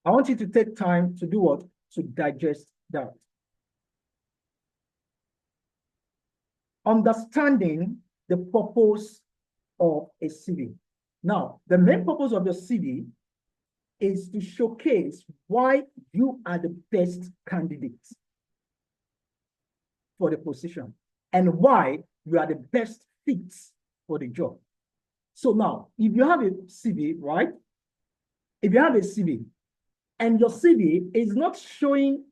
I want you to take time to do what? To digest that. Understanding the purpose of a CV. Now, the main purpose of your CV is to showcase why you are the best candidate for the position and why you are the best fit for the job. So now, if you have a CV, right? If you have a CV and your CV is not showing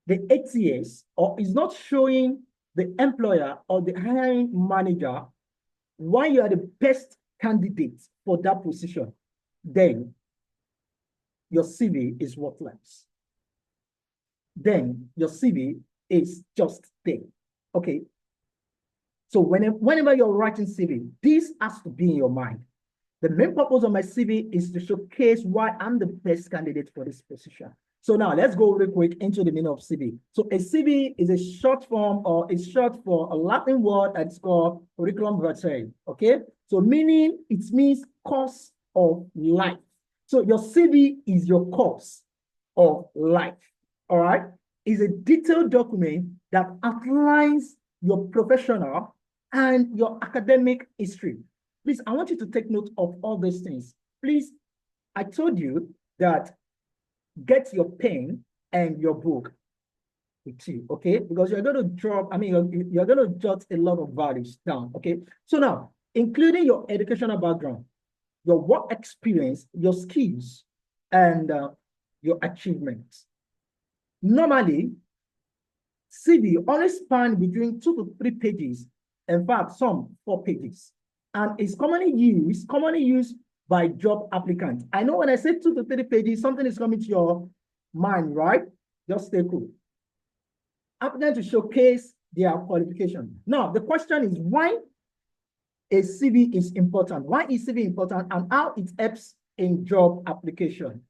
the ATS or is not showing the employer or the hiring manager why you are the best candidate for that position, then your CV is worthless. Then your CV is just there. Okay. So whenever you're writing CV, this has to be in your mind. The main purpose of my CV is to showcase why I'm the best candidate for this position. So now let's go real quick into the meaning of CV. So a CV is a short form or is short for a Latin word that's called curriculum vitae. Okay. So meaning it means course of life. So your CV is your course of life. All right. It's a detailed document that outlines your professional and your academic history. Please, I want you to take note of all these things. Please, I told you that get your pen and your book with you, okay? Because you're going to drop, you're going to jot a lot of values down, okay? So now, including your educational background, your work experience, your skills, and your achievements. Normally, CV always span between 2 to 3 pages. In fact, some 4 pages. And it's commonly used by job applicants. I know when I say 2 to 3 pages, something is coming to your mind, right? Just stay cool. Applicants to showcase their qualification. Now, the question is why a CV is important. Why is CV important and how it helps in job application?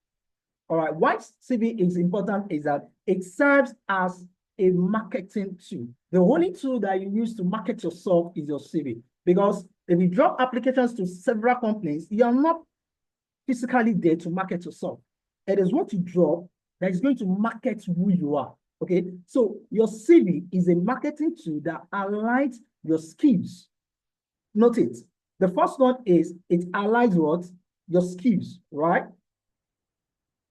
All right, why CV is important is that it serves as a marketing tool. The only tool that you use to market yourself is your CV. Because if you drop applications to several companies, you are not physically there to market yourself. It is what you drop that is going to market who you are. Okay, so your CV is a marketing tool that aligns your skills. Note it. The first one is it aligns what? Your skills, right?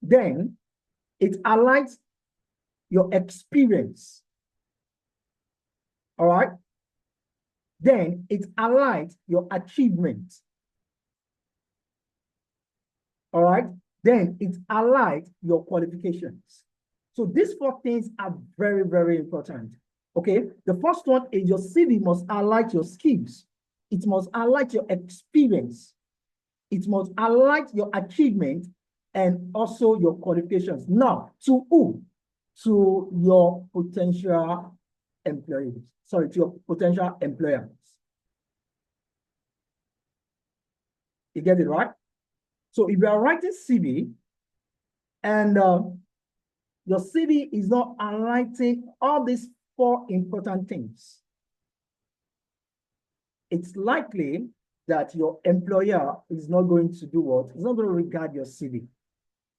Then it aligns your experience. All right. Then it aligns your achievements. All right. Then it aligns your qualifications. So these 4 things are very, very important. Okay. The first one is your CV must align your skills. It must align your experience. It must align your achievement and also your qualifications. Now, to who? To your potential employees. Sorry, to your potential employers. You get it, right? So if you are writing CV and your CV is not highlighting all these 4 important things, it's likely that your employer is not going to do what? It's not going to regard your CV.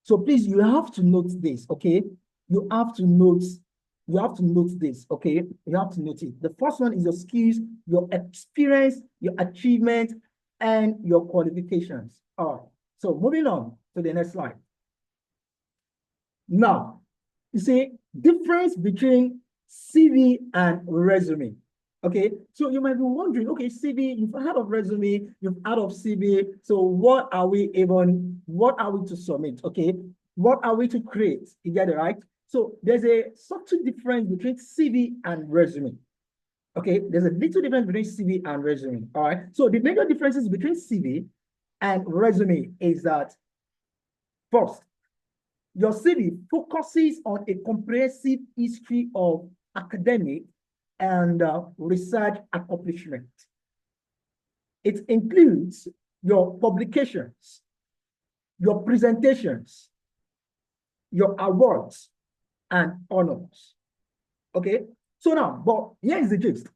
So please, you have to note this, okay? You have to note this, okay? You have to note it. The first one is your skills, your experience, your achievement, and your qualifications. All right. So moving on to the next slide. Now, you see, difference between CV and resume. Okay, so you might be wondering, okay, CV, you've heard of resume, you've heard of CV, so what are we to submit, okay? What are we to create? You get it, right? So there's a subtle difference between CV and resume. Okay, there's a little difference between CV and resume, all right? So the major differences between CV and resume is that, first, your CV focuses on a comprehensive history of academic and research accomplishment. It includes your publications, your presentations, your awards, and honors. Okay, so now, but here is the gist.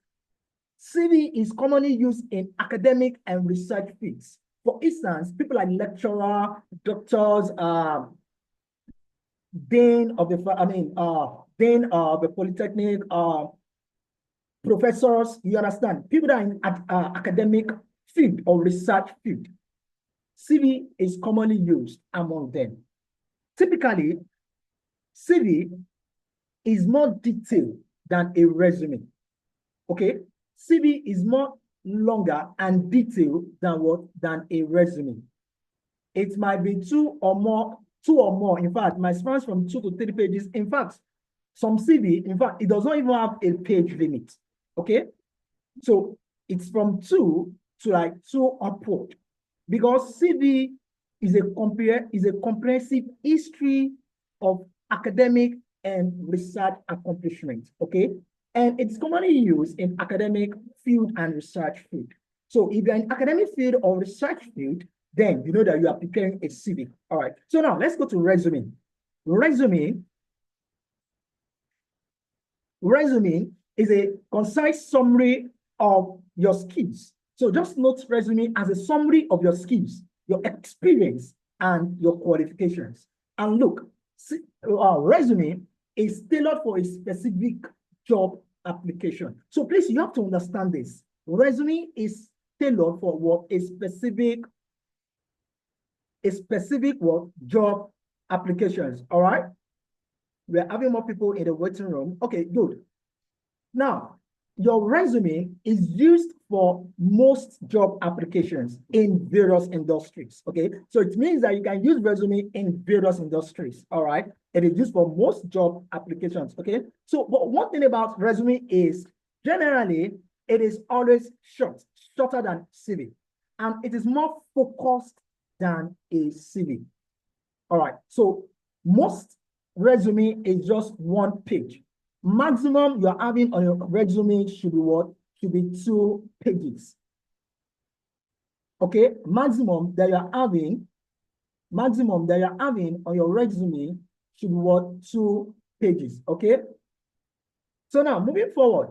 CV is commonly used in academic and research fields. For instance, people like lecturers, doctors, dean of the, dean of the polytechnic, professors, you understand, people that are in academic field or research field. CV is commonly used among them. Typically, CV is more detailed than a resume. Okay, CV is more longer and detailed than what? Than a resume. It might be two or more. In fact, my spans from 2 to 3 pages. In fact, some CV, in fact, it does not even have a page limit. Okay, so it's from 2 to like 2 upward, because CV is a comprehensive history of academic and research accomplishments. Okay, and it's commonly used in academic field and research field. So if you're in academic field or research field, then you know that you are preparing a CV. All right. So now let's go to resume. Resume is a concise summary of your skills. So just note resume as a summary of your skills, your experience, and your qualifications. And look, resume is tailored for a specific job application. So please, you have to understand this. Resume is tailored for what? A specific what? Job applications. All right. We're having more people in the waiting room. Okay, good. Now, your resume is used for most job applications in various industries. Okay, so it means that you can use resume in various industries. All right, it is used for most job applications. Okay, so but one thing about resume is generally it is always shorter than CV, and it is more focused than a CV. All right, so most resume is just 1 page. Maximum you're having on your resume should be what? Should be 2 pages. Okay, maximum that you're having on your resume should be what? 2 pages. Okay. So now moving forward,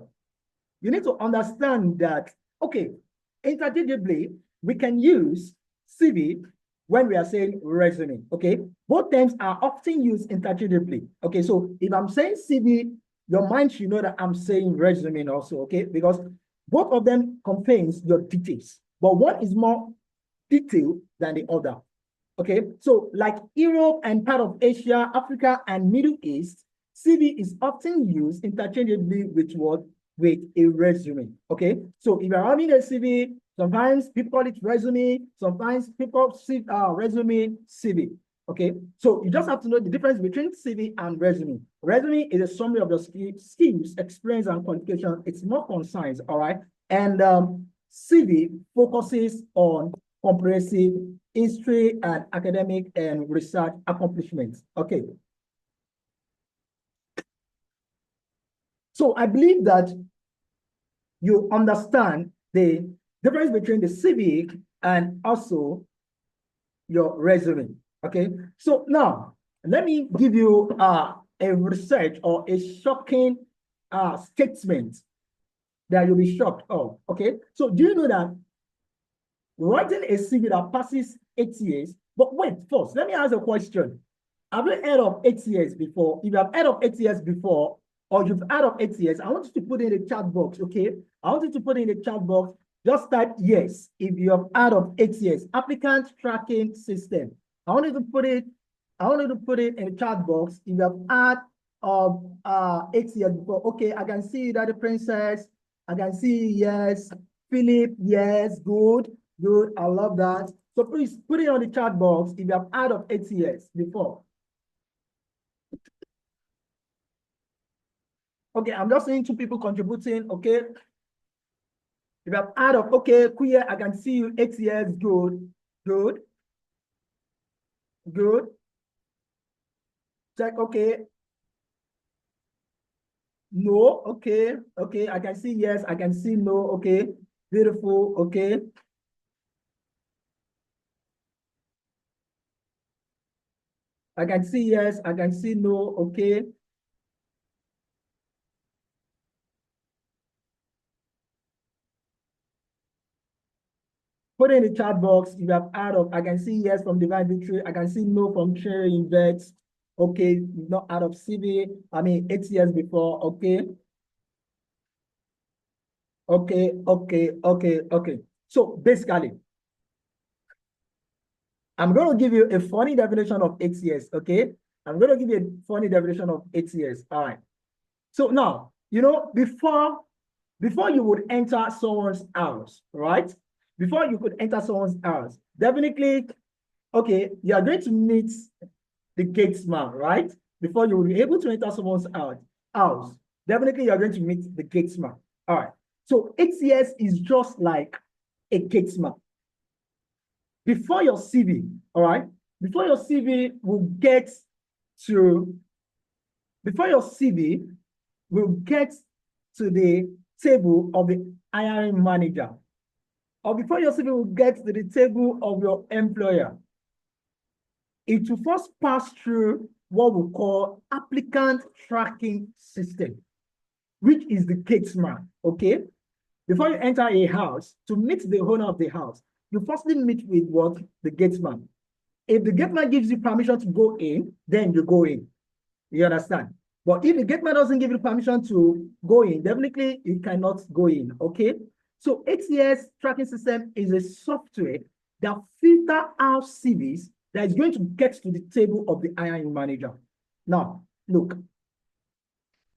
you need to understand that, okay, interchangeably, we can use CV when we are saying resume. Okay, both terms are often used interchangeably. Okay, so if I'm saying CV, your mind should know that I'm saying resume also. Okay, because both of them contains your details, but one is more detailed than the other. Okay, so like Europe and part of Asia, Africa, and Middle East, CV is often used interchangeably with what? With a resume. Okay, so if you're having a CV, sometimes people call it resume, sometimes people see resume, CV. Okay, so you just have to know the difference between CV and resume. Resume is a summary of your skills, experience, and qualification. It's more concise, all right? And CV focuses on comprehensive history and academic and research accomplishments. Okay. So I believe that you understand the difference between the CV and also your resume. Okay. So now let me give you a research or a shocking statement that you'll be shocked of. Okay. So do you know that writing a CV that passes ATS, but wait, first, let me ask a question. Have you heard of ATS before? If you have heard of ATS before, or you've heard of ATS, I want you to put it in the chat box, okay? I want you to put it in the chat box. Just type yes if you have heard of ATS, Applicant Tracking System. I want you to put it in the chat box if you have heard of ATS before. Okay, I can see that the princess. I can see yes. Philip, yes, good. Good, I love that. So please put it on the chat box if you have heard of ATS before. Okay, I'm just seeing 2 people contributing, okay? If you have heard of, okay, queer, I can see you, ATS, good, good, good. Check, okay. No, okay, okay, I can see yes, I can see no, okay. Beautiful, okay. I can see yes, I can see no, okay. Put it in the chat box if you have heard of. I can see yes from Divine Victory. I can see no from Cherry Invest. Okay, not out of CV, I mean 8 years before, okay. Okay. So basically, I'm going to give you a funny definition of 8 years, okay? I'm going to give you a funny definition of 8 years. All right. So now, before you would enter someone's house, right? Before you could enter someone's house, definitely, okay, you are going to meet the gatesman, right? Before you will be able to enter someone's house, definitely you are going to meet the gatesman. All right. So 8 years is just like a gatesman. Before your CV, all right? Before your CV will get to, before your CV will get to the table of the hiring manager, or before your CV will get to the table of your employer, it will first pass through what we call applicant tracking system, which is the gatesman, okay? Before you enter a house, to meet the owner of the house, you firstly meet with what? The gatesman. If the gateman gives you permission to go in, then you go in. You understand? But if the gateman doesn't give you permission to go in, definitely you cannot go in, okay? So ATS tracking system is a software that filter out CVs that is going to get to the table of the hiring manager. Now, look,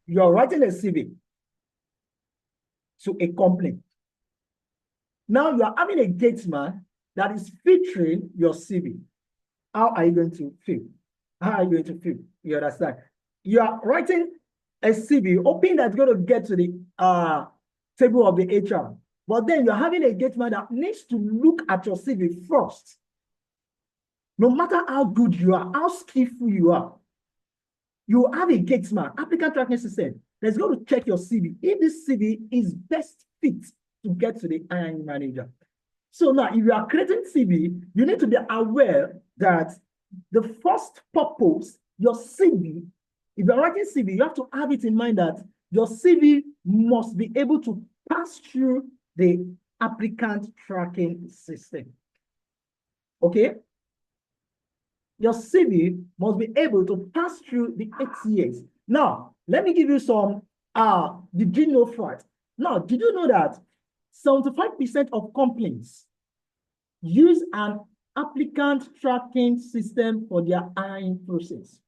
you're writing a CV to a company. Now you are having a gatesman that is filtering your CV. How are you going to feel? How are you going to feel? You understand? You are writing a CV, hoping that's going to get to the table of the HR. But then you're having a gatesman that needs to look at your CV first. No matter how good you are, how skillful you are, you have a gatesman, applicant tracking system, that's going to check your CV. If this CV is best fit to get to the hiring manager. So now, if you are creating CV, you need to be aware that the first purpose, your CV, if you're writing CV, you have to have it in mind that your CV must be able to pass through the applicant tracking system. Okay? Your CV must be able to pass through the ATS. Now, let me give you some, did you know fact? Now, did you know that 75% of companies use an applicant tracking system for their hiring process?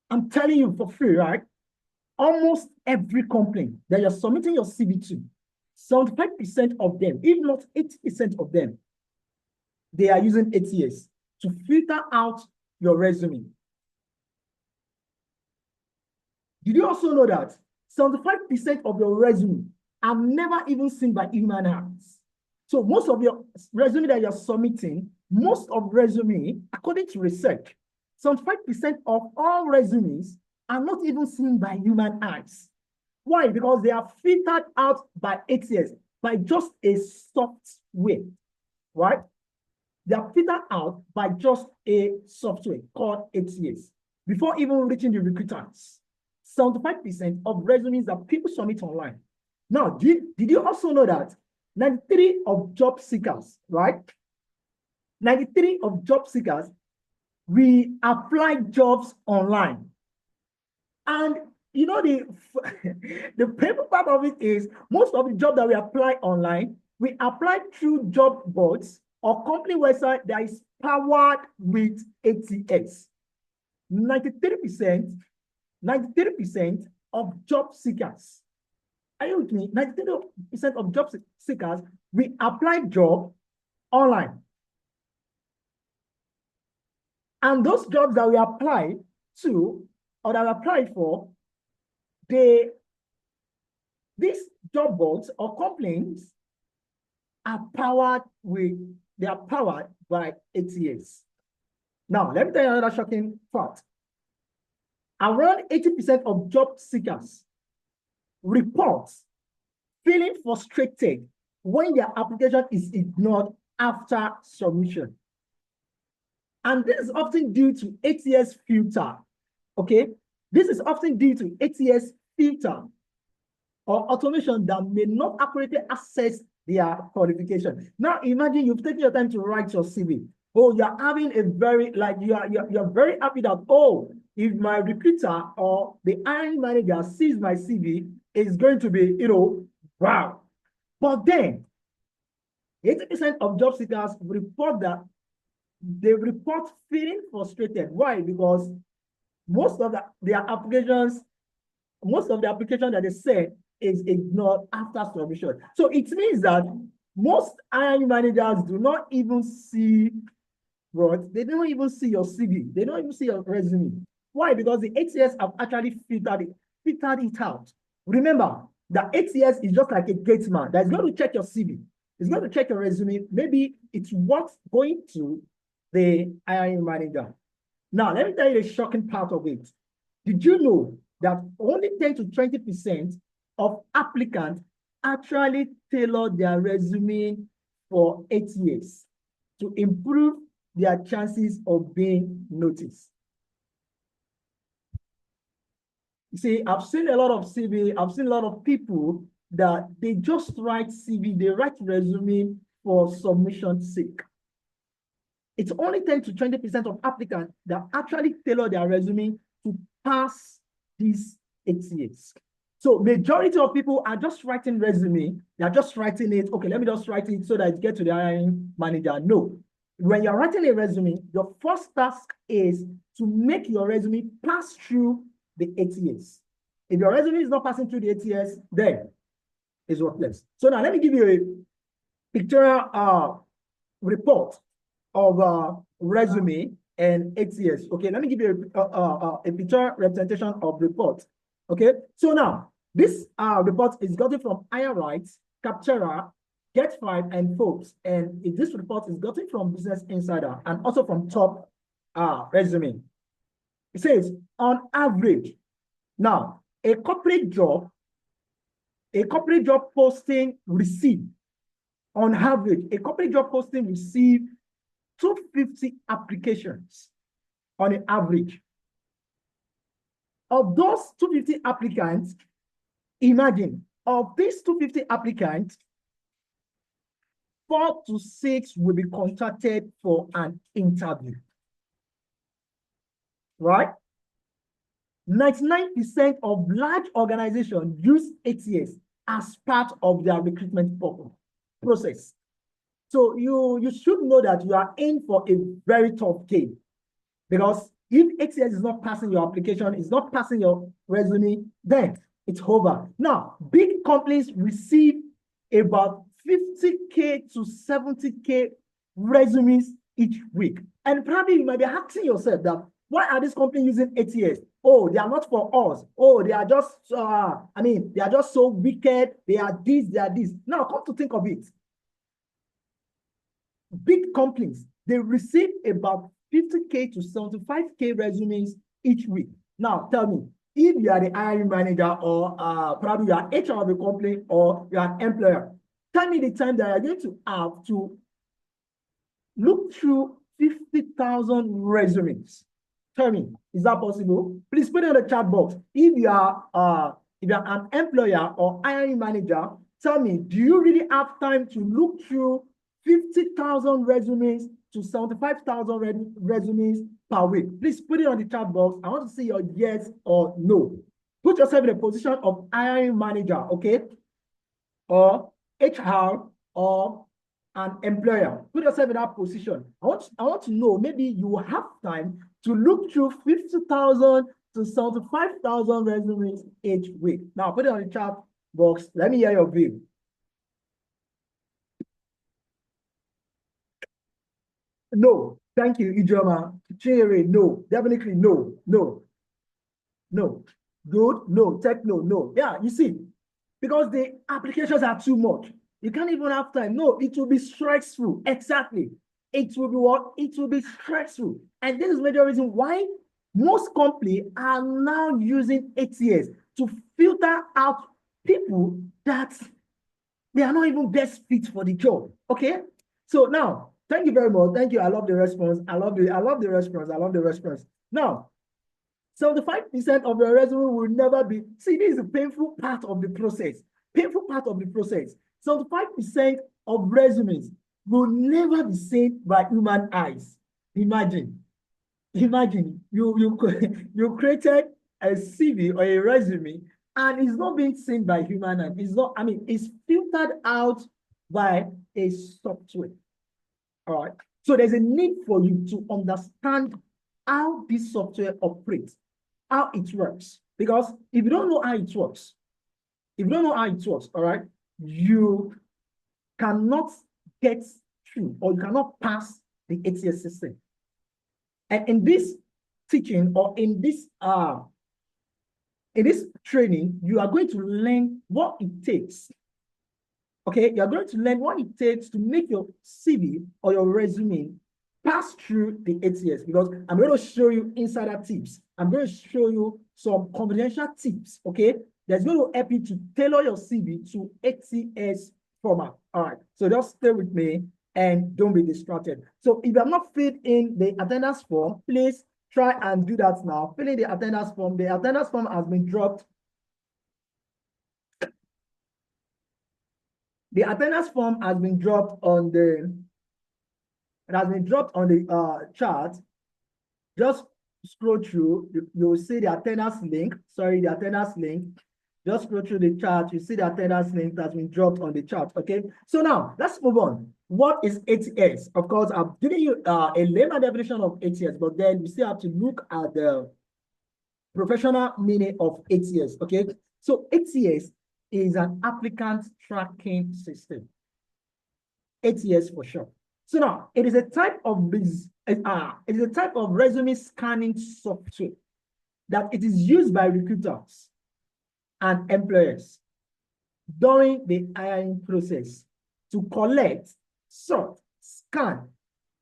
I'm telling you for free, right? Almost every company that you're submitting your CV to, 75% of them, if not 80% of them, they are using ATS to filter out your resume. Did you also know that 75% of your resume are never even seen by human hands? So most of your resume that you're submitting, most of resume, according to research, 75% of all resumes are not even seen by human eyes. Why? Because they are filtered out by ATS, by just a software, right? They are filtered out by just a software called ATS before even reaching the recruiters. 75% of resumes that people submit online. Now, did you also know that 93 of job seekers, right? 93 of job seekers, we apply jobs online. And you know, the painful part of it is most of the jobs that we apply online, we apply through job boards or company website that is powered with ATS. 93% of job seekers, are you with me? 93% of job seekers, we apply job online. And those jobs that we apply to or that we apply for, these job boards or companies are powered by ATS. Now, let me tell you another shocking fact. Around 80% of job seekers report feeling frustrated when their application is ignored after submission. And this is often due to ATS filter, okay? This is often due to ATS filter or automation that may not accurately assess their qualification. Now, imagine you've taken your time to write your CV. Oh, you're having a very, like, you're very happy that, oh, if my recruiter or the hiring manager sees my CV, it's going to be, wow. But then 80% of job seekers report that they report feeling frustrated. Why? Because most of their applications, most of the application that they send is ignored after submission. So it means that most hiring managers do not even see what, they don't even see your CV. They don't even see your resume. Why? Because the ATS have actually filtered it out. Remember, the ATS is just like a gate man that's going to check your CV. It's going to check your resume. Maybe it's what's going to the hiring manager. Now, let me tell you the shocking part of it. Did you know that only 10 to 20% of applicants actually tailor their resume for ATS to improve their chances of being noticed? You see, I've seen a lot of CV, I've seen a lot of people that they just write CV, they write resume for submission's sake. It's only 10 to 20% of applicants that actually tailor their resume to pass these ATS. So majority of people are just writing resume. They're just writing it. Okay, let me just write it so that it gets to the hiring manager. No. When you're writing a resume, your first task is to make your resume pass through the ATS. If your resume is not passing through the ATS, then it's worthless. So now let me give you a pictorial report of resume and ATS. Okay, let me give you a pictorial representation of report. Okay, so now this report is gotten from IRIght, Capterra, Get5, and Forbes. And this report is gotten from Business Insider and also from Top Resume. It says, on average, now a corporate job posting received, on average, a corporate job posting received 250 applications on an average. Of those 250 applicants, imagine, of these 250 applicants, 4 to 6 will be contacted for an interview. Right? 99% of large organizations use ATS as part of their recruitment process. So you should know that you are in for a very tough game, because if ATS is not passing your application, it's not passing your resume, then it's over. Now, big companies receive about 50K to 70K resumes each week. And probably you might be asking yourself that, why are these companies using ATS? Oh, they are not for us. Oh, they are just, they are just so wicked. They are this, they are this. Now, come to think of it. Big companies, they receive about 50K to 75K resumes each week. Now, tell me, if you are the hiring manager or probably you are HR of the company or you are an employer, tell me the time that you are going to have to look through 50,000 resumes. Tell me, is that possible? Please put it in the chat box. If you are an employer or hiring manager, tell me, do you really have time to look through 50,000 resumes to 75,000 resumes per week? Please put it on the chat box. I want to see your yes or no. Put yourself in a position of hiring manager, okay? Or HR or an employer. Put yourself in that position. I want to know, maybe you have time to look through 50,000 to 75,000 resumes each week. Now, put it on the chat box. Let me hear your view. No, thank you, Ijoma. Chere, no, definitely no, no, no. Good, no, techno, no. Yeah, you see, because the applications are too much. You can't even have time. No, it will be stressful. Exactly. It will be what? It will be stressful. And this is the major reason why most companies are now using ATS to filter out people that they are not even best fit for the job. Okay? So now, thank you very much. Thank you. I love the response. I love the response. I love the response. Now, 75% of your resume will never be. See, this is a painful part of the process. Painful part of the process. 75% of resumes will never be seen by human eyes. Imagine, imagine you created a CV or a resume and it's not being seen by human eyes. It's not, I mean, it's filtered out by a software. All right. So there's a need for you to understand how this software operates, how it works. Because if you don't know how it works, all right, you cannot get through or you cannot pass the ATS system. And in this teaching or in this training, you are going to learn what it takes. Okay, you are going to learn what it takes to make your CV or your resume pass through the ATS, because I'm going to show you insider tips. I'm going to show you some confidential tips, okay? That's going to help you to tailor your CV to ATS format. All right, so just stay with me and don't be distracted. So if you have not filled in the attendance form, please try and do that now. Fill in the attendance form. The attendance form has been dropped. The attendance form has been dropped on the chart. Just scroll through, you'll see the attendance link. Sorry, the attendance link. Just scroll through the chart. You see the attendance link that's been dropped on the chart. Okay. So now let's move on. What is ATS? Of course, I've given you a layman definition of ATS, but then we still have to look at the professional meaning of ATS. Okay. So ATS is an applicant tracking system. ATS for sure. So now it is a type of resume scanning software that it is used by recruiters and employers during the hiring process to collect, sort, scan,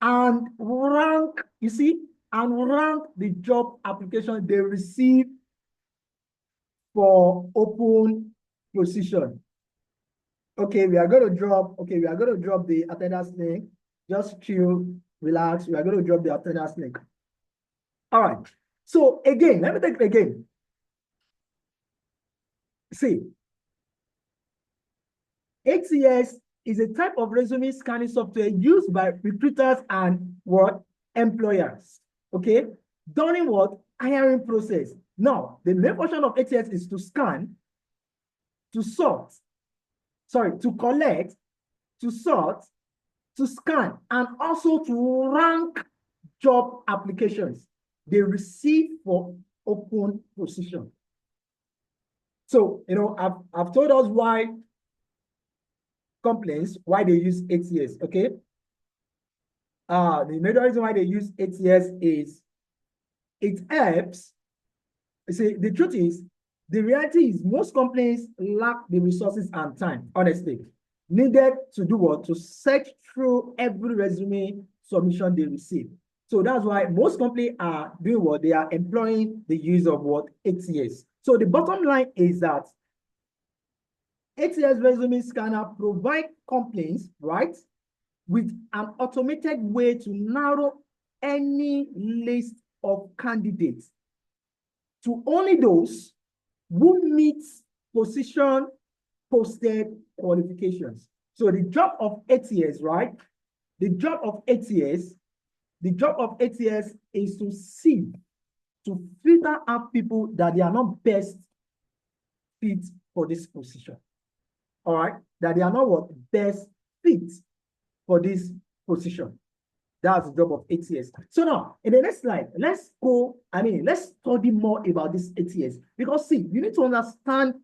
and rank, the job application they receive for open position. Okay, we are going to drop the attendance link. Just chill, relax. We are going to drop the attendance link. All right. So again, let me take it again. See, ATS is a type of resume scanning software used by recruiters and what? Employers. Okay? During what? Hiring process. Now, the main function of ATS is to scan, to sort, to collect, to sort, to scan, and also to rank job applications they receive for open position. So, I've told us why why they use ATS, okay? The major reason why they use ATS is it helps. See, the truth is, the reality is most companies lack the resources and time, honestly, needed to do what? To search through every resume submission they receive. So that's why most companies are doing what? They are employing the use of what? ATS. So the bottom line is that ATS resume scanner provide companies, right, with an automated way to narrow any list of candidates to only those who meet position posted qualifications. So the job of ATS, right? The job of ATS is to see, to filter out people that they are not best fit for this position. All right, that they are not what? Best fit for this position. That's the job of ATS. So now, in the next slide, let's study more about this ATS. Because see, you need to understand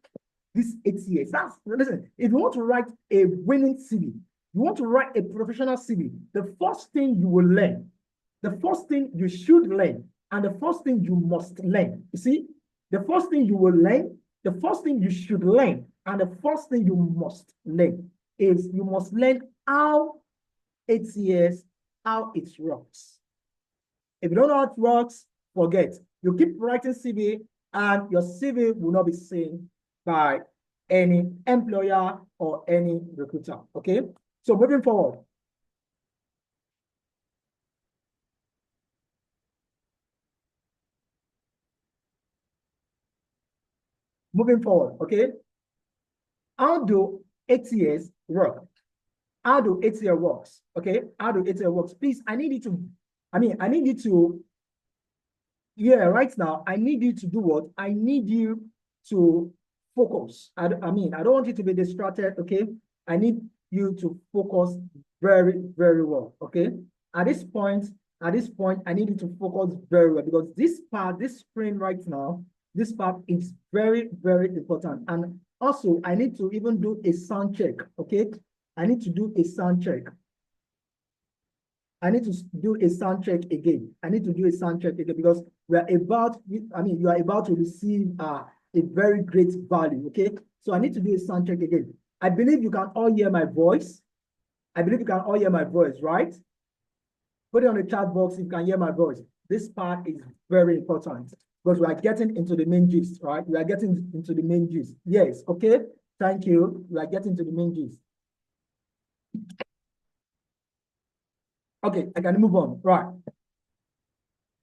this ATS. Listen, if you want to write a winning CV, you want to write a professional CV, the first thing you will learn, the first thing you should learn, and the first thing you must learn. You see, the first thing you will learn, the first thing you should learn, and the first thing you must learn is you must learn how ATS, how it works. If you don't know how it works, forget. You keep writing CV and your CV will not be seen by any employer or any recruiter, okay? So moving forward. Moving forward, okay? How do ATS work? how do ATL works? Okay, how do ATL works? Please, I need you to, yeah, right now, I need you to do what? I need you to focus. I don't want you to be distracted, okay? I need you to focus very, very well, okay? At this point, I need you to focus very well because this screen right now, this part is very, very important. And also, I need to even do a sound check, okay? I need to do a sound check. I need to do a sound check again. I need to do a sound check again because you are about to receive a very great value, okay? So I need to do a sound check again. I believe you can all hear my voice. I believe you can all hear my voice, right? Put it on the chat box if you can hear my voice. This part is very important because we are getting into the main gist, right? We are getting into the main gist. Yes, okay? Thank you. We are getting to the main gist. Okay, I can move on, right?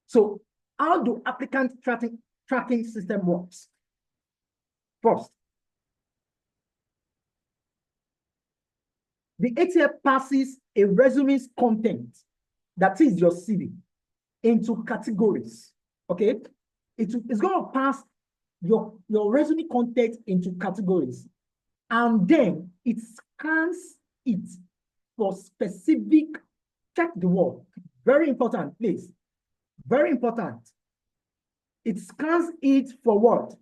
So how do applicant tracking system works? First, the ATS passes a resume's content, that is your CV, into categories, okay? It's going to pass your resume content into categories, and then it scans it for specific, check the word, very important, please, very important. It scans it for what?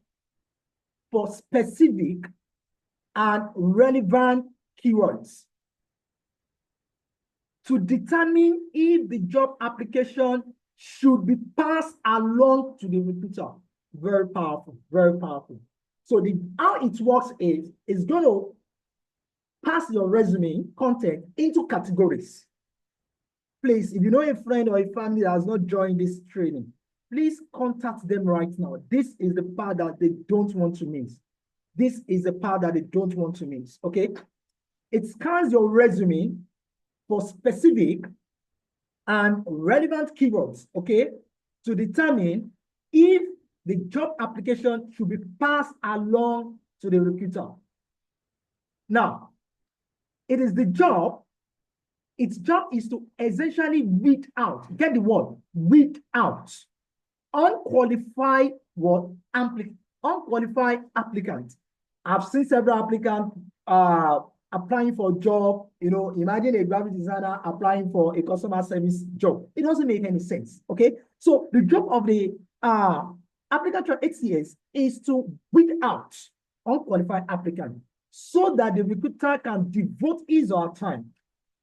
For specific and relevant keywords to determine if the job application should be passed along to the recruiter. Very powerful, very powerful. So how it works is it's going to pass your resume content into categories. Please, if you know a friend or a family that has not joined this training, please contact them right now. This is the part that they don't want to miss. This is the part that they don't want to miss, okay? It scans your resume for specific and relevant keywords, okay, to determine if the job application should be passed along to the recruiter. Now, its job is to essentially weed out, get the word, weed out unqualified applicants. I've seen several applicants applying for a job. You know, imagine a graphic designer applying for a customer service job. It doesn't make any sense, okay? So the job of the applicant ATS is to weed out unqualified applicants so that the recruiter can devote his or her time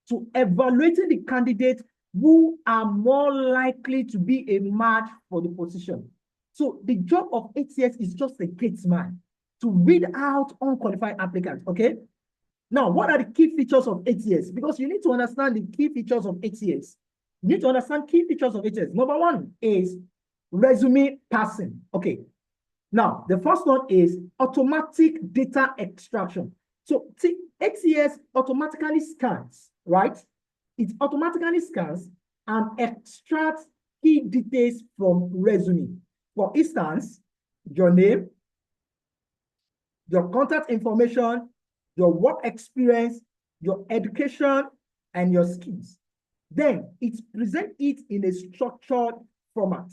to evaluating the candidates who are more likely to be a match for the position. So the job of ATS is just a gate man to weed out unqualified applicants, okay? Now, what are the key features of ATS? Because you need to understand the key features of ATS. You need to understand key features of ATS. Number one is resume passing, okay? Now, the first one is automatic data extraction. So ATS automatically scans, right? It automatically scans and extracts key details from resume. For instance, your name, your contact information, your work experience, your education, and your skills. Then it presents it in a structured format.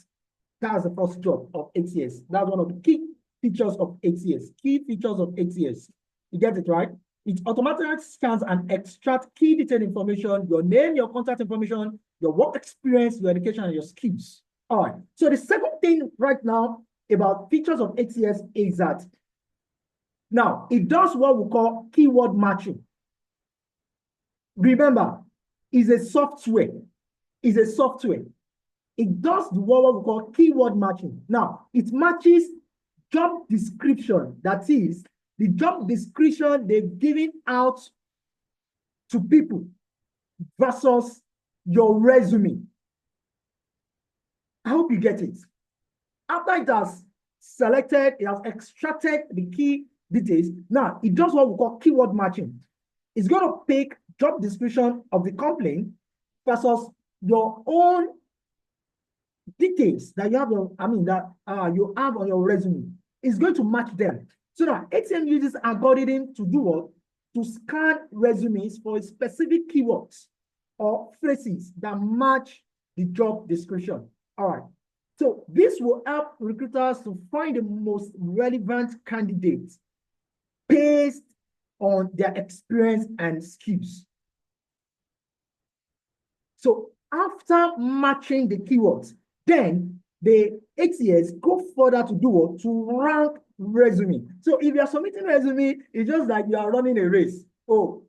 That's the first job of ATS. That's one of the key features of ATS. Key features of ATS. You get it, right? It automatically scans and extracts key detailed information, your name, your contact information, your work experience, your education, and your skills. All right. So the second thing right now about features of ATS is that now it does what we call keyword matching. Remember, it's a software. It's a software. It does what we call keyword matching. Now, it matches job description, that is, the job description they've given out to people versus your resume. I hope you get it. After it has selected, it has extracted the key details. Now, it does what we call keyword matching. It's going to pick job description of the complaint versus your own details that you have you have on your resume. It's going to match them. So now ATM uses algorithm to do what? to scan resumes for specific keywords or phrases that match the job description. All right. So this will help recruiters to find the most relevant candidates based on their experience and skills. So after matching the keywords, then the ATS go further to do what? To rank resume. So if you are submitting resume, it's just like you are running a race. Oh,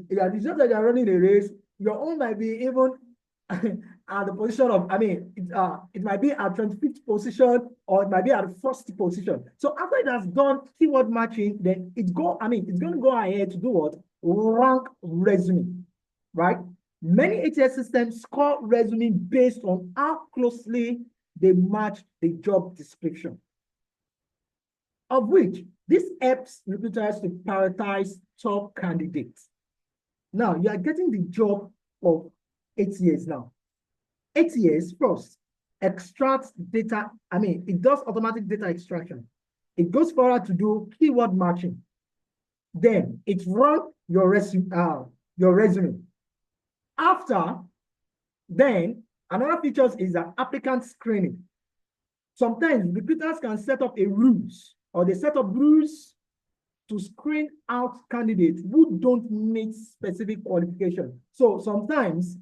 it's just like you are running a race. Your own might be even at the position of, it might be at 25th position, or it might be at the first position. So after it has done keyword matching, then it's going to go ahead to do what? Rank resume, right? Many ATS systems score resume based on how closely they match the job description, of which this helps recruiters to prioritize top candidates. Now, you are getting the job of ATS now. ATS first extracts data. It does automatic data extraction. It goes forward to do keyword matching. Then it runs your resume. After, then another feature is the applicant screening. Sometimes recruiters can set up a rules, or they set up rules to screen out candidates who don't meet specific qualification. So sometimes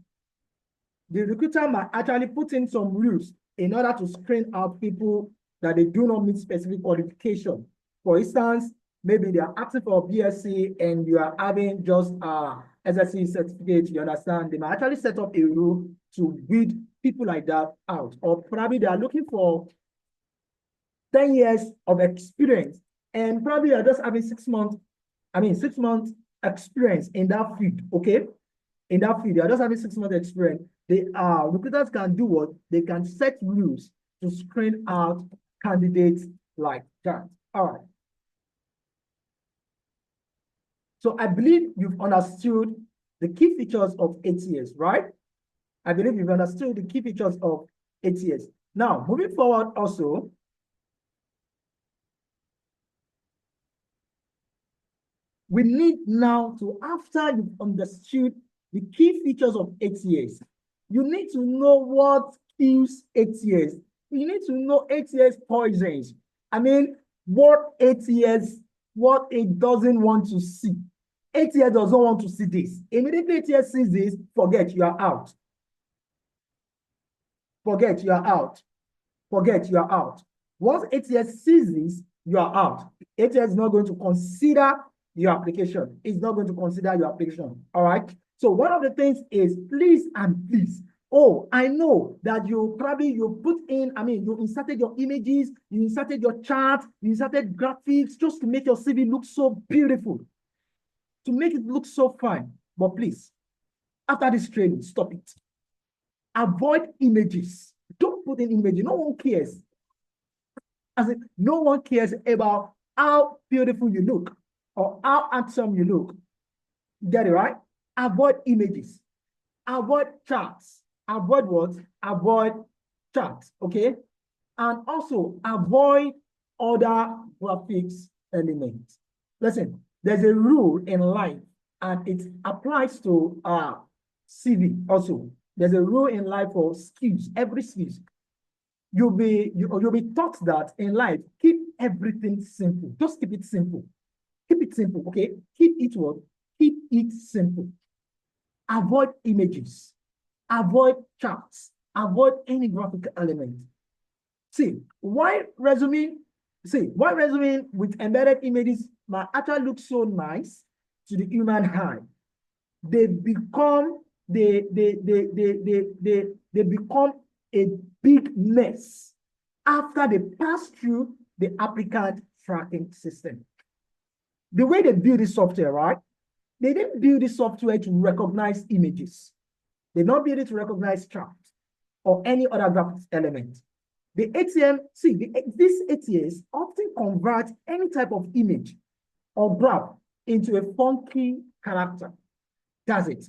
the recruiter might actually put in some rules in order to screen out people that they do not meet specific qualification. For instance, maybe they are asking for a BSc and you are having just SSC certificate, you understand? They might actually set up a rule to weed people like that out. Or probably they are looking for 10 years of experience, and probably you're just having 6 months, 6 months experience in that field, okay? In that field, you're just having 6 months experience. They recruiters can do what? They can set rules to screen out candidates like that. All right. So I believe you've understood the key features of ATS, right? I believe you've understood the key features of ATS. Now, moving forward also, we need now to, after you've understood the key features of ATS, you need to know what kills ATS. You need to know ATS poisons. What it doesn't want to see. ATS doesn't want to see this. Immediately ATS sees this, forget, you are out. Forget, you are out. Forget, you are out. Once ATS sees this, you are out. ATS is not going to consider your application. It's not going to consider your application. All right. So one of the things is please and please. Oh, I know that you put in, you inserted your images, you inserted your charts, you inserted graphics just to make your CV look so beautiful, to make it look so fine. But please, after this training, stop it. Avoid images. Don't put in images. No one cares. No one cares about how beautiful you look or how handsome you look. Get it right? Avoid images. Avoid charts. Avoid what? Avoid charts, okay? And also avoid other graphics elements. Listen, there's a rule in life, and it applies to CV also. There's a rule in life for skills, every skills. You'll be taught that in life, keep everything simple. Just keep it simple. Keep it simple, okay? Keep it what? Keep it simple. Avoid images. Avoid charts. Avoid any graphic element. See, why resume with embedded images might actually look so nice to the human eye. They become a big mess after they pass through the applicant tracking system. The way they build this software, right? They didn't build this software to recognize images. They not build it to recognize charts or any other graphics element. This ATS often converts any type of image or graph into a funky character. That's it.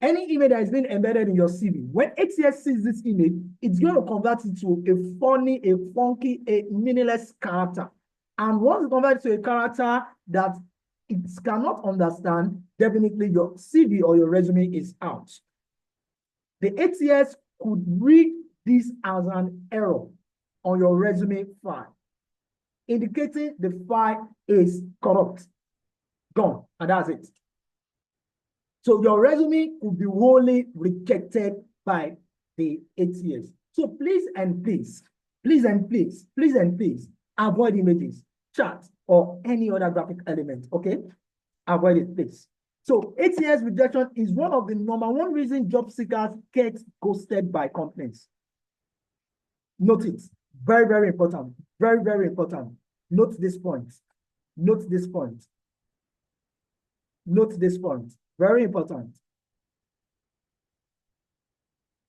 Any image that is being embedded in your CV, when ATS sees this image, it's going to convert it to a funny, a funky, a meaningless character. And once it converts to a character that it cannot understand, definitely your CV or your resume is out. The ATS could read this as an error on your resume file, indicating the file is corrupt, gone, and that's it. So your resume could be wholly rejected by the ATS. So please and please, please and please, please and please, avoid images, charts, or any other graphic element, okay? Avoid it, please. So ATS rejection is one of the #1 reason job seekers get ghosted by companies. Note it. Very, very important. Very, very important. Note this point. Note this point. Note this point. Very important.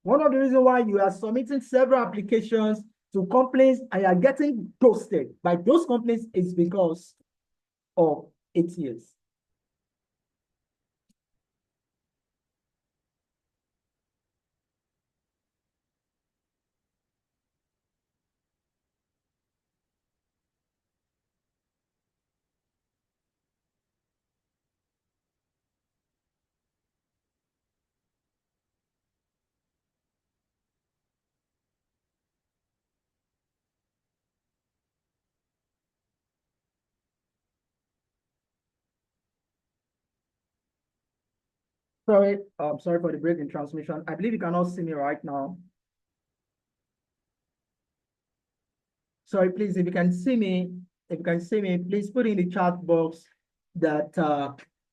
One of the reasons why you are submitting several applications to companies and you are getting ghosted by those companies is because of ATS. Sorry, sorry for the break in transmission. I believe you can all see me right now. Sorry, please, if you can see me, please put in the chat box that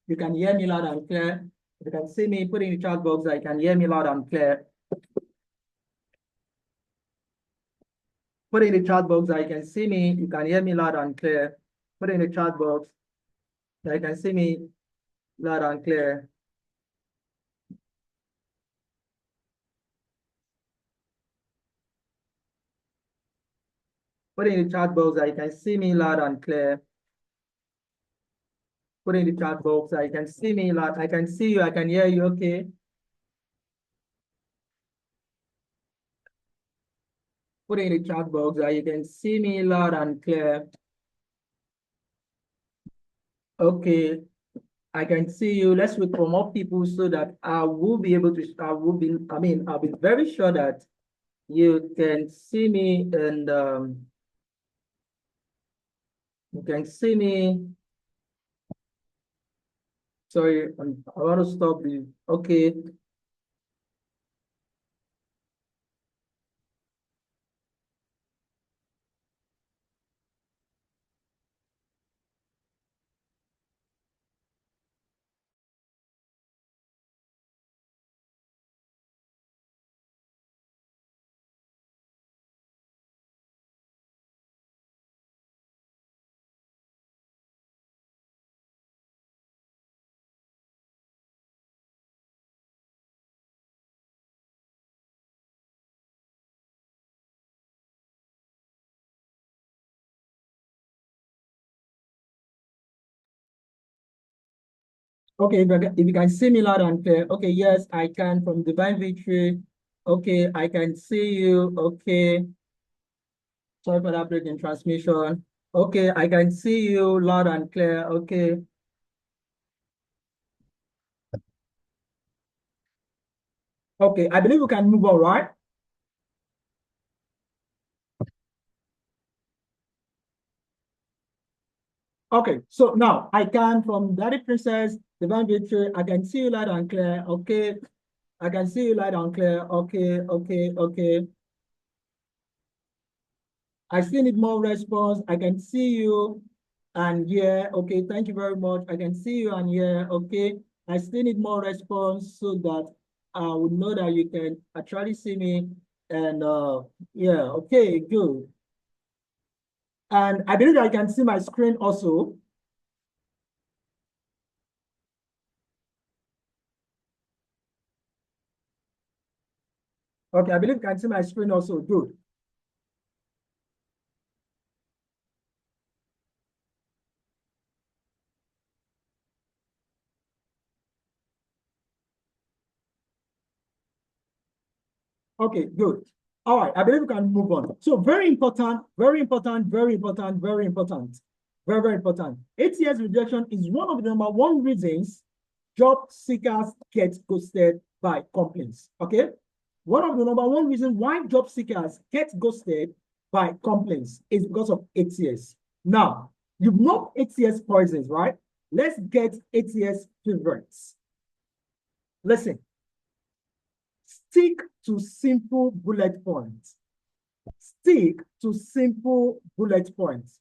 you can hear me loud and clear. If you can see me, put in the chat box that you can hear me loud and clear. Put in the chat box that you can see me, you can hear me loud and clear. Put in the chat box that you can see me loud and clear. Put in the chat box that you can see me loud and clear. Put in the chat box that you can see me loud. I can see you, I can hear you, okay? Put in the chat box that you can see me loud and clear. Okay, I can see you. Let's wait for more people so that I will be able to, I'll be very sure that you can see me and you can see me. Sorry, I want to stop you. Okay. Okay, if you can see me loud and clear. Okay, yes, I can from Divine Victory. Okay, I can see you. Okay. Sorry for that break in transmission. Okay, I can see you loud and clear. Okay. Okay, I believe we can move on, right? Okay, so now I can from Daddy Princess, Divine Victory, I can see you loud and clear. Okay, I can see you loud and clear. Okay, okay, okay. I still need more response. I can see you and hear. Okay, thank you very much. I can see you and hear. Okay, I still need more response so that I would know that you can actually see me. And yeah, okay, good. And I believe I can see my screen also. Okay, I believe you can see my screen also. Good. Okay, good. All right, I believe we can move on. So very important, very important, very important, very important. Very, very important. ATS rejection is one of the number one reasons job seekers get ghosted by companies. Okay? One of the number one reasons why job seekers get ghosted by companies is because of ATS. Now, you know ATS poisons, right? Let's get ATS favorites. Listen, stick to simple bullet points. Stick to simple bullet points.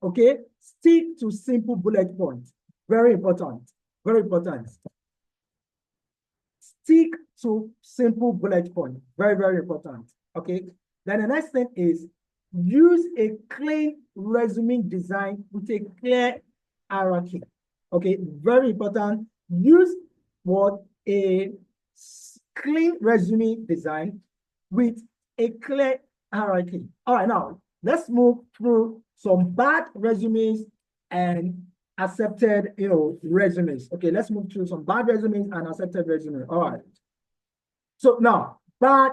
Okay? Stick to simple bullet points. Very important. Very important. Stick to simple bullet points. Very, very important. Okay? Then the next thing is use a clean resume design with a clear hierarchy. Okay? Very important. Use what? A clean resume design with a clear hierarchy. All right, now let's move through some bad resumes and accepted, resumes. Okay, let's move through some bad resumes and accepted resumes. All right. So now, bad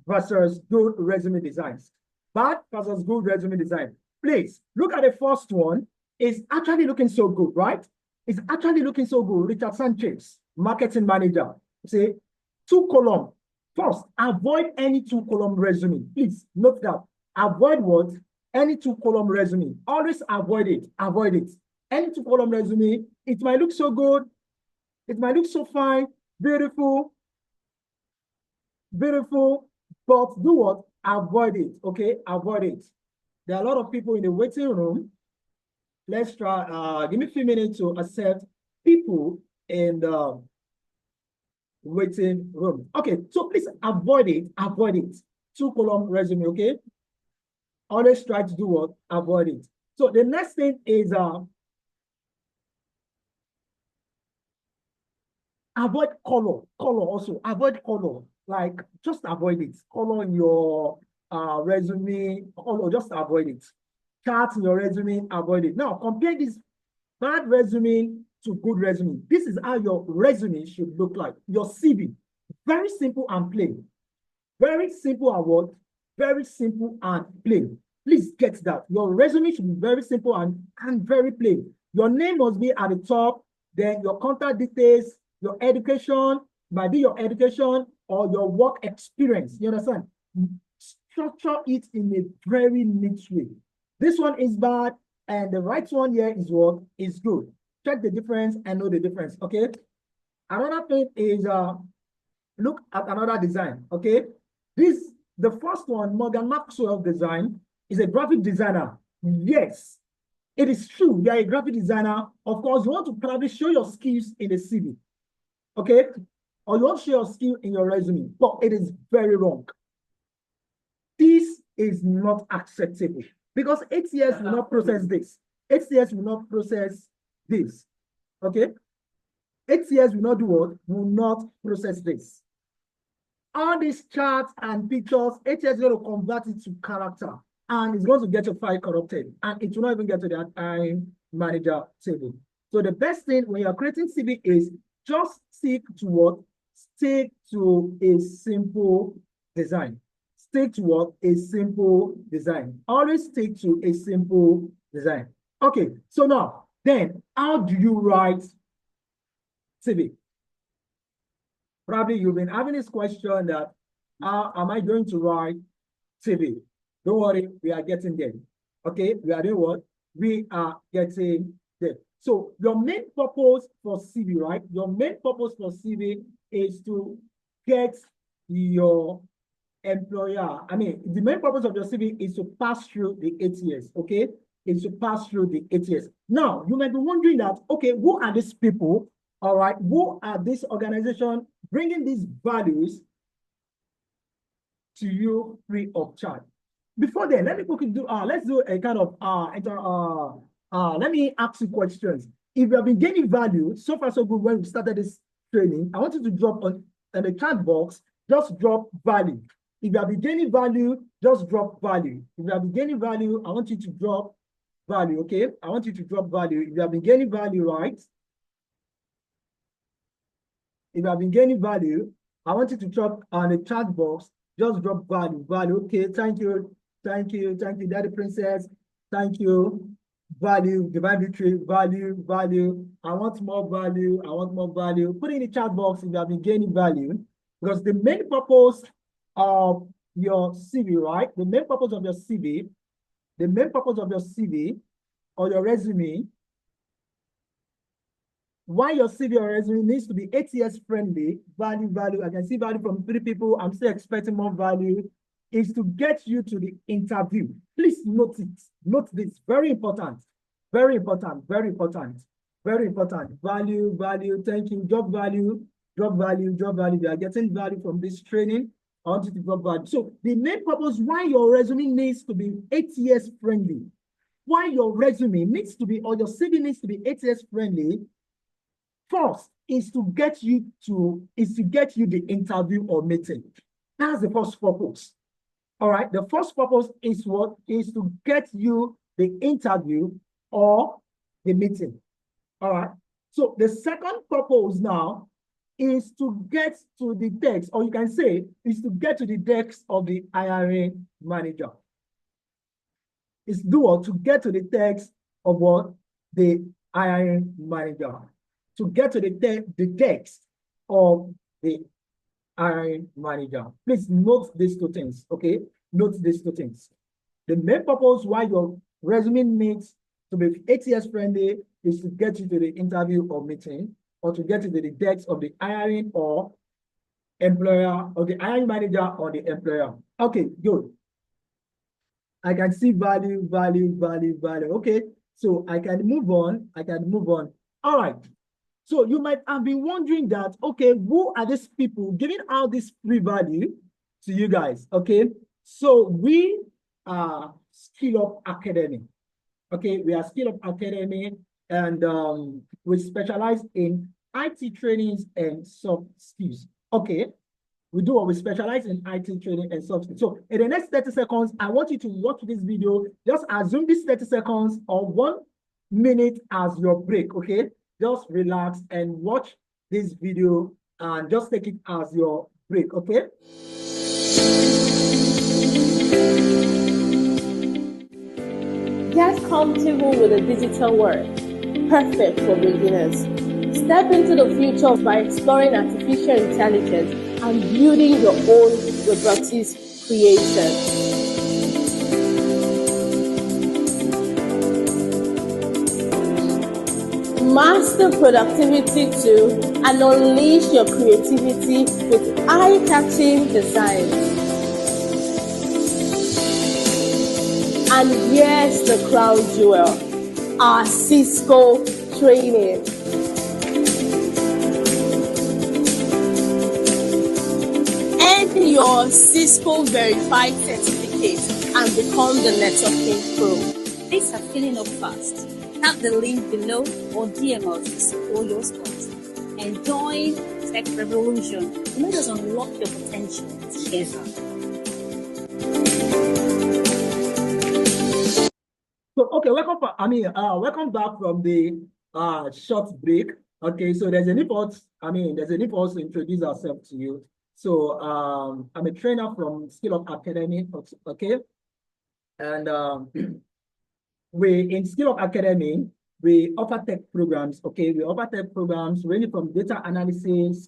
versus good resume designs. Bad versus good resume design. Please look at the first one. It's actually looking so good, right? It's actually looking so good. Richard Sanchez, marketing manager. Say 2-column. First, avoid any 2-column resume. Please note that. Avoid what? Any 2-column resume. Always avoid it. Avoid it. Any 2-column resume, it might look so good. It might look so fine, beautiful, beautiful, but do what? Avoid it. Okay? Avoid it. There are a lot of people in the waiting room. Let's try, give me a few minutes to accept people in the waiting room. Okay, so please avoid it. Avoid it. 2-column resume, okay? Always try to do what? Avoid it. So the next thing is avoid color. Color also. Avoid color. Like, just avoid it. Color in your resume. Color, just avoid it. Charts in your resume, avoid it. Now, compare this bad resume to good resume. This is how your resume should look like. Your CV. Very simple and plain. Very simple and what? Very simple and plain. Please get that. Your resume should be very simple and very plain. Your name must be at the top. Then your contact details, your education, might be your education or your work experience. You understand? Structure it in a very neat way. This one is bad, and the right one here is what? Is good. Check the difference and know the difference. Okay. Another thing is look at another design. Okay. The first one, Morgan Maxwell design, is a graphic designer. Yes, it is true. You are a graphic designer. Of course, you want to probably show your skills in the CV. Okay? Or you want to show your skill in your resume. But it is very wrong. This is not acceptable because ATS will not process this. ATS will not process this. Okay? ATS will not do what? Will not process this. All these charts and pictures, ATS is going to convert it to character and it's going to get your file corrupted and it will not even get to the hiring manager table. So the best thing when you're creating CV is just stick to what? Stick to a simple design. Stick to what? A simple design. Always stick to a simple design. Okay, so now, then, how do you write CV? Probably you've been having this question that, how am I going to write CV? Don't worry, we are getting there. Okay, we are doing what? We are getting there. So your main purpose for CV, right? Your main purpose for CV is to get your employer. I mean, the main purpose of your CV is to pass through the ATS, okay? Is to pass through the ATS. Now, you might be wondering that, okay, who are these people? All right, who are this organization bringing these values to you free of charge? Before then, let me quickly do, let's do a kind of, let me ask you questions. If you have been gaining value, so far so good when we started this training, I want you to drop on the chat box, just drop value. If you have been gaining value, just drop value. If you have been gaining value, I want you to drop value, okay? I want you to drop value. If you have been gaining value, right? If you have been gaining value, I want you to drop on the chat box, just drop value. Okay, thank you, Daddy Princess. Thank you. value, divide victory, value, value. I want more value. I want more value. Put it in the chat box if you have been gaining value. Because the main purpose of your CV, right? The main purpose of your CV, the main purpose of your CV or your resume, why your CV or resume needs to be ATS friendly, value, value. I can see value from 3 people. I'm still expecting more value, is to get you to the interview. Please note it. Note this. Very important. Very important. Very important. Very important. Value, value. Thank you. Job value, job value, job value. You are getting value from this training. I want you to drop value. So the main purpose why your resume needs to be ATS friendly, why your resume needs to be, or your CV needs to be ATS friendly, first is to get you the interview or meeting. That's the first purpose. All right. The first purpose is what? Is to get you the interview or the meeting. All right. So the second purpose now is to get to the desk, or you can say is to get to the desk of the hiring manager. Is to get to the desk of what? The hiring manager. To get to the text of the hiring manager. Please note these 2 things, okay? Note these 2 things. The main purpose why your resume needs to be ATS friendly is to get you to the interview or meeting, or to get you to the desk of the hiring or employer, or the hiring manager or the employer. Okay, good. I can see value, value, value, value. Okay, so I can move on. I can move on. All right. So you might have been wondering that, okay, who are these people giving out this free value to you guys? Okay, so we are Skill Up Academy. Okay, we are Skill Up Academy, and we specialize in IT trainings and soft skills. Okay, we specialize in IT training and soft skills. So in the next 30 seconds, I want you to watch this video. Just assume this 30 seconds or 1 minute as your break, okay? Just relax and watch this video and just take it as your break, okay? Get comfortable with the digital world. Perfect for beginners. Step into the future by exploring artificial intelligence and building your own robotics creation. Master productivity too and unleash your creativity with eye-catching designs. And here's the crown jewel, our Cisco training. Earn your Cisco verified certificate and become the networking pro. These are filling up fast. Tap the link below or DM us to secure your spot and join Tech Revolution. Let us unlock your potential together. So okay, welcome back from the short break. Okay, so there's a need for us to introduce ourselves to you. So I'm a trainer from Skill Up Academy. Okay, and in Skill Up Academy, we offer tech programs. Okay, we offer tech programs really from data analysis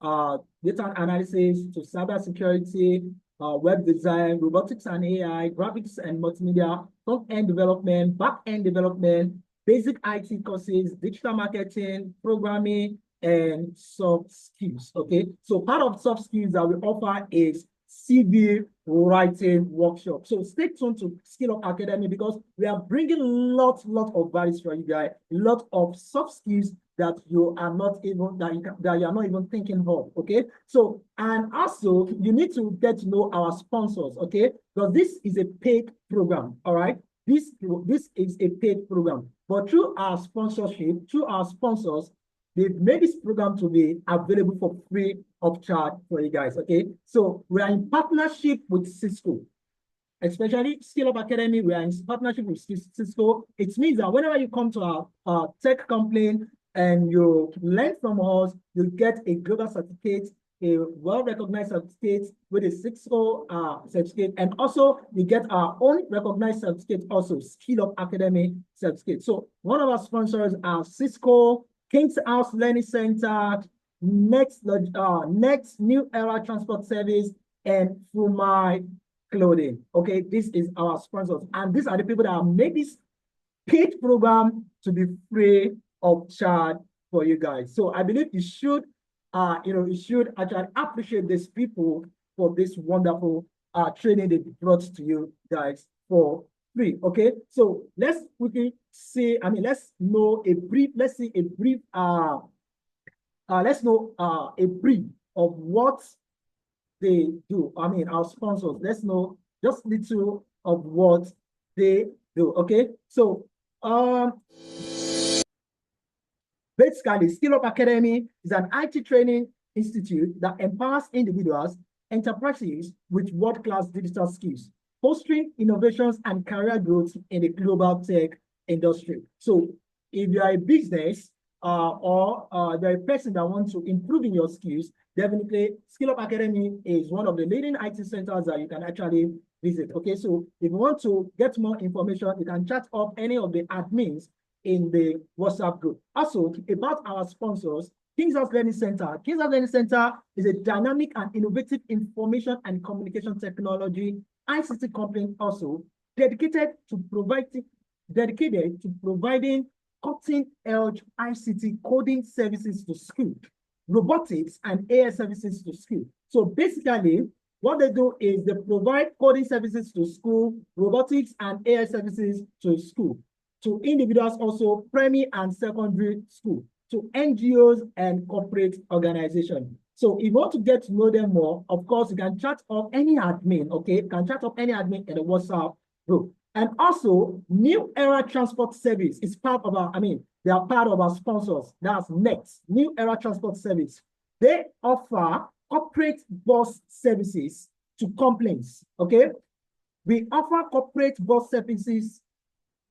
to cybersecurity, web design, robotics and AI, graphics and multimedia, front-end development, back-end development, basic IT courses, digital marketing, programming, and soft skills. Okay, so part of soft skills that we offer is CV writing workshop. So stay tuned to Skill Up Academy because we are bringing lot of values for you guys, lot of soft skills that you are not even that you are not even thinking of. Okay, so and also you need to get to know our sponsors. Okay, because this is a paid program. All right, this is a paid program, but through our sponsorship, through our sponsors, they've made this program to be available for free of charge for you guys, okay? So we are in partnership with Cisco, especially Skill Up Academy. We are in partnership with Cisco. It means that whenever you come to our tech company and you learn from us, you get a global certificate a well-recognized certificate with a Cisco certificate, and also we get our own recognized certificate, also Skill Up Academy certificate. So one of our sponsors are Cisco, King's House Learning Center, Next New Era Transport Service, and Fumai Clothing. Okay, this is our sponsors, and these are the people that have made this paid program to be free of charge for you guys. So I believe you should, you should actually appreciate these people for this wonderful training they brought to you guys for free. Okay, so let's quickly see. Let's know a brief. Let's see a brief. Let's know a brief of what they do. Our sponsors. Let's know just little of what they do. Okay, so basically, Skill Up Academy is an IT training institute that empowers individuals, enterprises with world-class digital skills, fostering innovations and career growth in the global tech industry. So if you are a business or you're a person that wants to improve in your skills, definitely Skill Up Academy is one of the leading IT centers that you can actually visit. Okay, so if you want to get more information, you can chat up any of the admins in the WhatsApp group. Also, about our sponsors, King's House Learning Center. King's House Learning Center is a dynamic and innovative information and communication technology ICT company, also dedicated to providing cutting-edge ICT coding services to school, robotics and AI services to school. So basically, what they do is they provide coding services to school, robotics and AI services to school, to individuals, also primary and secondary school, to NGOs and corporate organizations. So if you want to get to know them more, of course, you can chat up any admin, okay? You can chat up any admin in the WhatsApp group. And also, New Era Transport Service is part of our, they are part of our sponsors. That's NEXT, New Era Transport Service. They offer corporate bus services to companies, okay? We offer corporate bus services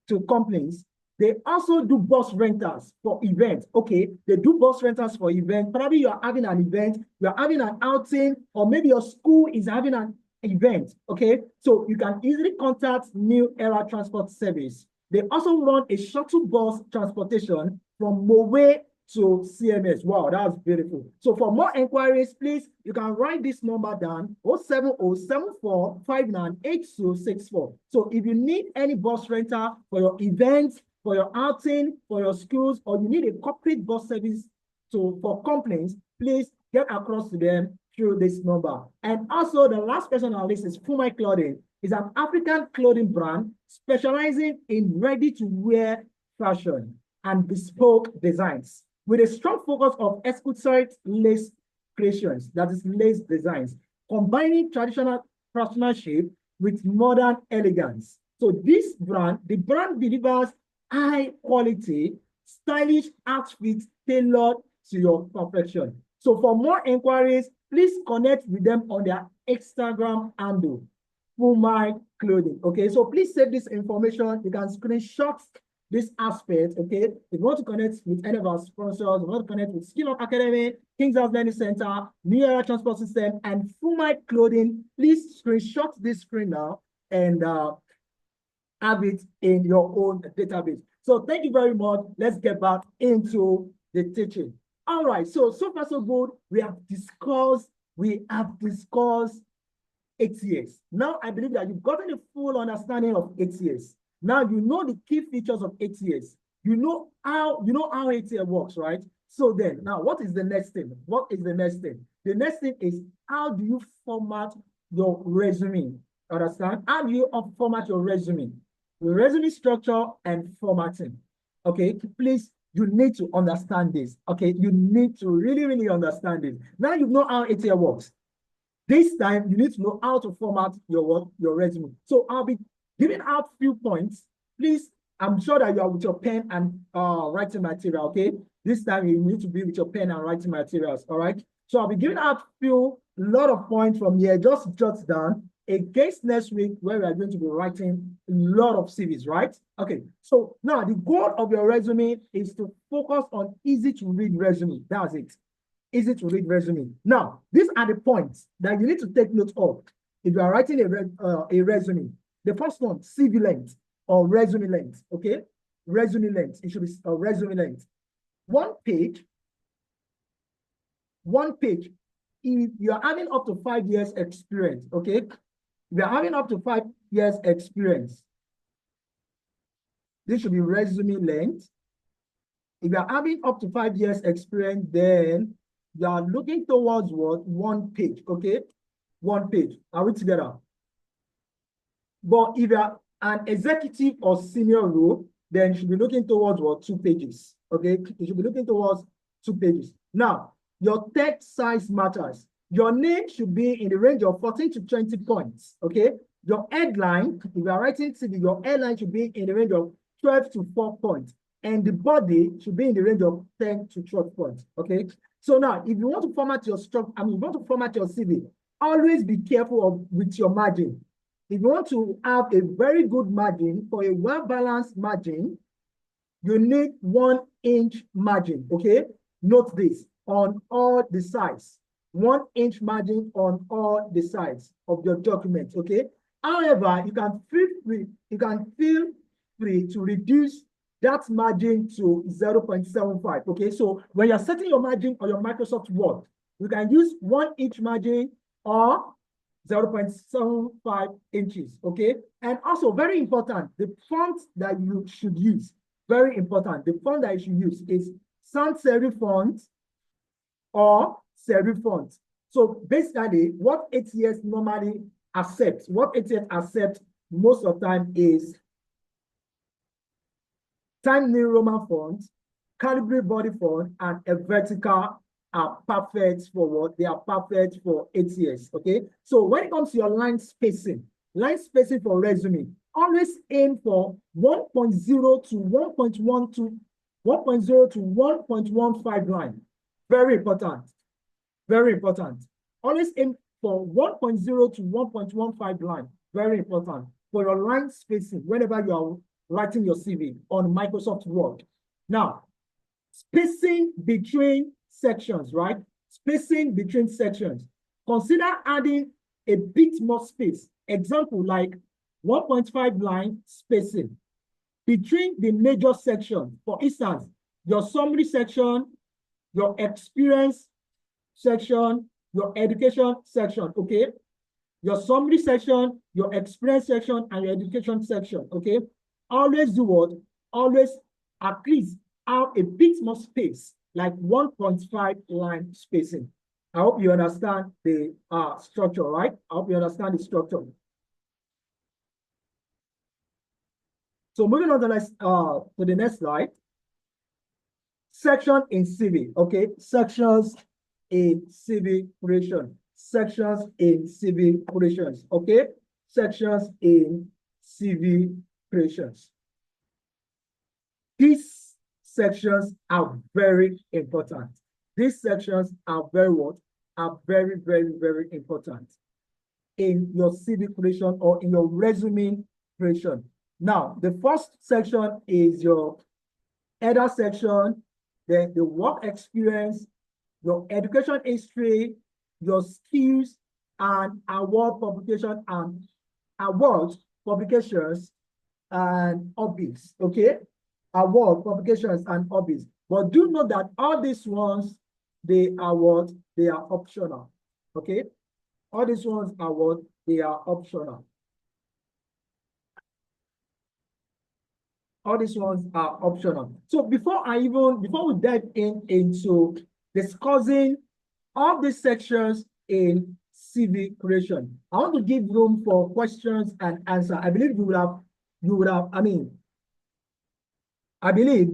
to companies. They also do bus rentals for events. Okay, they do bus rentals for events. Probably you are having an event, you are having an outing, or maybe your school is having an event. Okay, so you can easily contact New Era Transport Service. They also run a shuttle bus transportation from Mowe to CMS. Wow, that's beautiful. So for more inquiries, please, you can write this number down, 07074598264. So if you need any bus rental for your events, for your outing, for your schools, or you need a corporate bus service for complaints, please get across to them through this number. And also the last person on our list is Fumai Clothing. It's an African clothing brand specializing in ready-to-wear fashion and bespoke designs, with a strong focus of exquisite lace creations, that is lace designs, combining traditional craftsmanship with modern elegance. So this brand, the brand delivers high quality, stylish outfits tailored to your perfection. So for more inquiries, please connect with them on their Instagram handle, Fumai Clothing. Okay, so please save this information. You can screenshot this aspect, okay? If you want to connect with any of our sponsors, you want to connect with Skill Up Academy, King's House Learning Center, New Era Transport System, and Fumai Clothing, please screenshot this screen now and have it in your own database. So thank you very much. Let's get back into the teaching. All right, so far so good. We have discussed ATS. Now I believe that you've gotten a full understanding of ATS. Now you know the key features of ATS. You know how ATS works, right? So then, now what is the next thing? What is the next thing? The next thing is, how do you format your resume? Understand? How do you format your resume? The resume structure and formatting. Okay, please, you need to understand this. Okay, you need to really understand it. Now you know how ATS works. This time, you need to know how to format your resume. So I'll be giving out few points. Please, I'm sure that you are with your pen and writing material, okay? This time you need to be with your pen and writing materials, all right? So I'll be giving out lot of points from here. Just jot down against next week, where we are going to be writing a lot of CVs, right? Okay, so now the goal of your resume is to focus on easy to read resume. That's it. easy to read resume. Now, these are the points that you need to take note of if you are writing a resume. The first one, CV length or resume length, okay? Resume length, it should be resume length. One page, if you are having up to 5 years experience, okay? If you are having up to 5 years experience, this should be resume length. If you are having up to 5 years experience, then you are looking towards what? 1 page, okay? 1 page. Are we together? But if you are an executive or senior role, then you should be looking towards what? 2 pages, okay? You should be looking towards 2 pages. Now, your text size matters. Your name should be in the range of 14 to 20 points, okay? Your headline, if you are writing CV, your headline should be in the range of 12 to 4 points. And the body should be in the range of 10 to 12 points, okay? So now, if you want to format your structure, you want to format your CV, always be careful with your margin. If you want to have a very good margin, for a well-balanced margin, you need 1 inch margin, okay? Note this, on all the sides. 1 inch margin on all the sides of your document, okay? However, you can feel free to reduce that margin to 0.75, okay? So when you're setting your margin on your Microsoft Word, you can use 1 inch margin or 0.75 inches, okay? And also very important, the font that you should use, very important, the font that you should use is sans serif font or serif font. So basically, what ATS normally accepts, most of the time is Times New Roman font, Calibri body font, and a vertical are perfect for what? They are perfect for ATS, okay? So when it comes to your line spacing for resume, always aim for 1.0 to 1.1 to 1.0 to 1.15 line. Very important. Very important. Always aim for 1.0 to 1.15 line. Very important for your line spacing whenever you are writing your CV on Microsoft Word. Now, spacing between sections, right? Spacing between sections. Consider adding a bit more space. Example, like 1.5 line spacing between the major section. For instance, your summary section, your experience section, your education section, okay? Your summary section, your experience section, and your education section, okay? Always do what? Always at least have a bit more space, like 1.5 line spacing. I hope you understand the structure, right? I hope you understand the structure. So moving on to the next slide. Section in CV, okay? Sections in CV creation. Sections in CV creations, okay? Sections in CV creations. These sections are very important. These sections are very what? Are very, very, very important in your CV creation or in your resume creation. Now, the first section is your header section, then the work experience, your education history, your skills, and award publication and awards, publications, and hobbies, okay? Award, publications, and hobbies. But do note that all these ones, they are what? They are optional, okay? All these ones are what? They are optional. All these ones are optional. So before we dive into discussing all these sections in CV creation, I want to give room for questions and answer. I believe I believe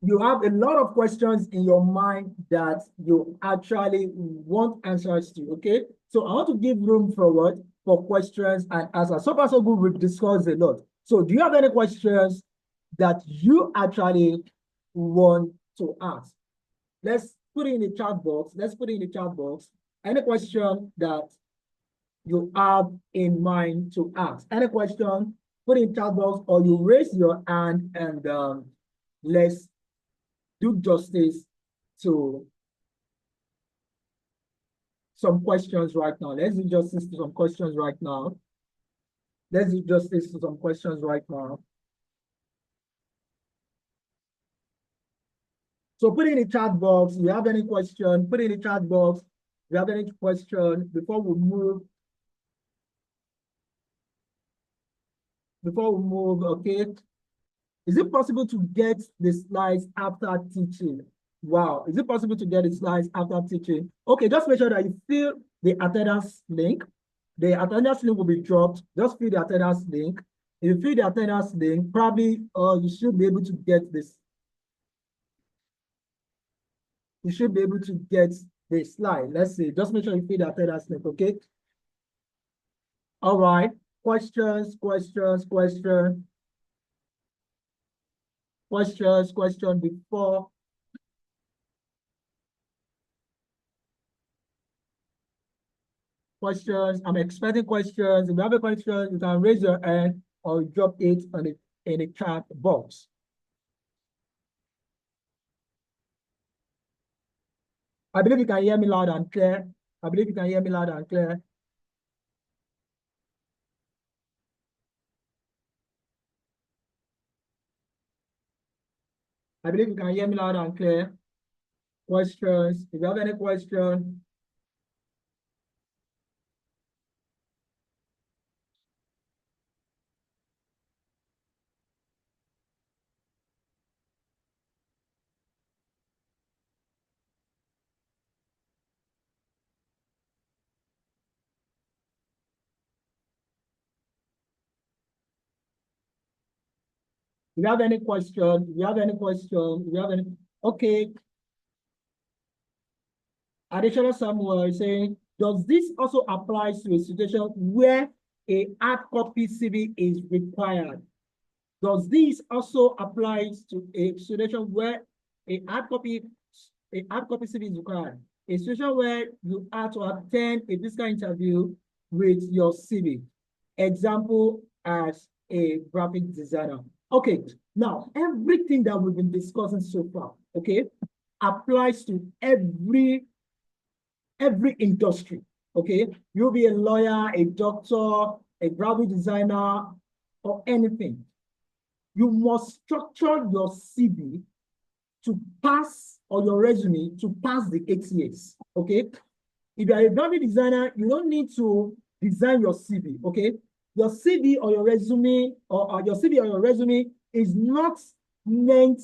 you have a lot of questions in your mind that you actually want answers to, okay? So I want to give room for what? For questions and answers. So far, so good, we've discussed a lot. So do you have any questions that you actually want to ask? Let's put it in the chat box. Any question that you have in mind to ask. Any question, put it in the chat box, or you raise your hand and let's do justice to some questions right now. Let's do justice to some questions right now. Let's do justice to some questions right now. So put in the chat box. If you have any question, put in the chat box. If you have any question before we move. Okay. Is it possible to get the slides after teaching? Wow. Is it possible to get the slides after teaching? Okay, just make sure that you fill the attendance link. The attendance link will be dropped. Just fill the attendance link. If you fill the attendance link, probably you should be able to get this. You should be able to get the slide. Let's see. Just make sure you fill the attendance link, okay? All right. Questions. Question before. Questions. I'm expecting questions. If you have a question, you can raise your hand or drop it in the chat box. I believe you can hear me loud and clear. I believe you can hear me loud and clear. I believe you can hear me loud and clear. Questions. If you have any questions, okay. Additional somewhere saying, does this also apply to a situation where a hard copy CV is required? Does this also apply to a situation where a hard copy CV is required? A situation where you have to attend a physical interview with your CV. Example, as a graphic designer. Okay, now everything that we've been discussing so far, okay, applies to every industry, okay? You'll be a lawyer, a doctor, a graphic designer, or anything. You must structure your CV to pass, or your resume to pass the ATS, okay? If you are a graphic designer, you don't need to design your CV, okay? Your CV or your resume, or your CV or your resume is not meant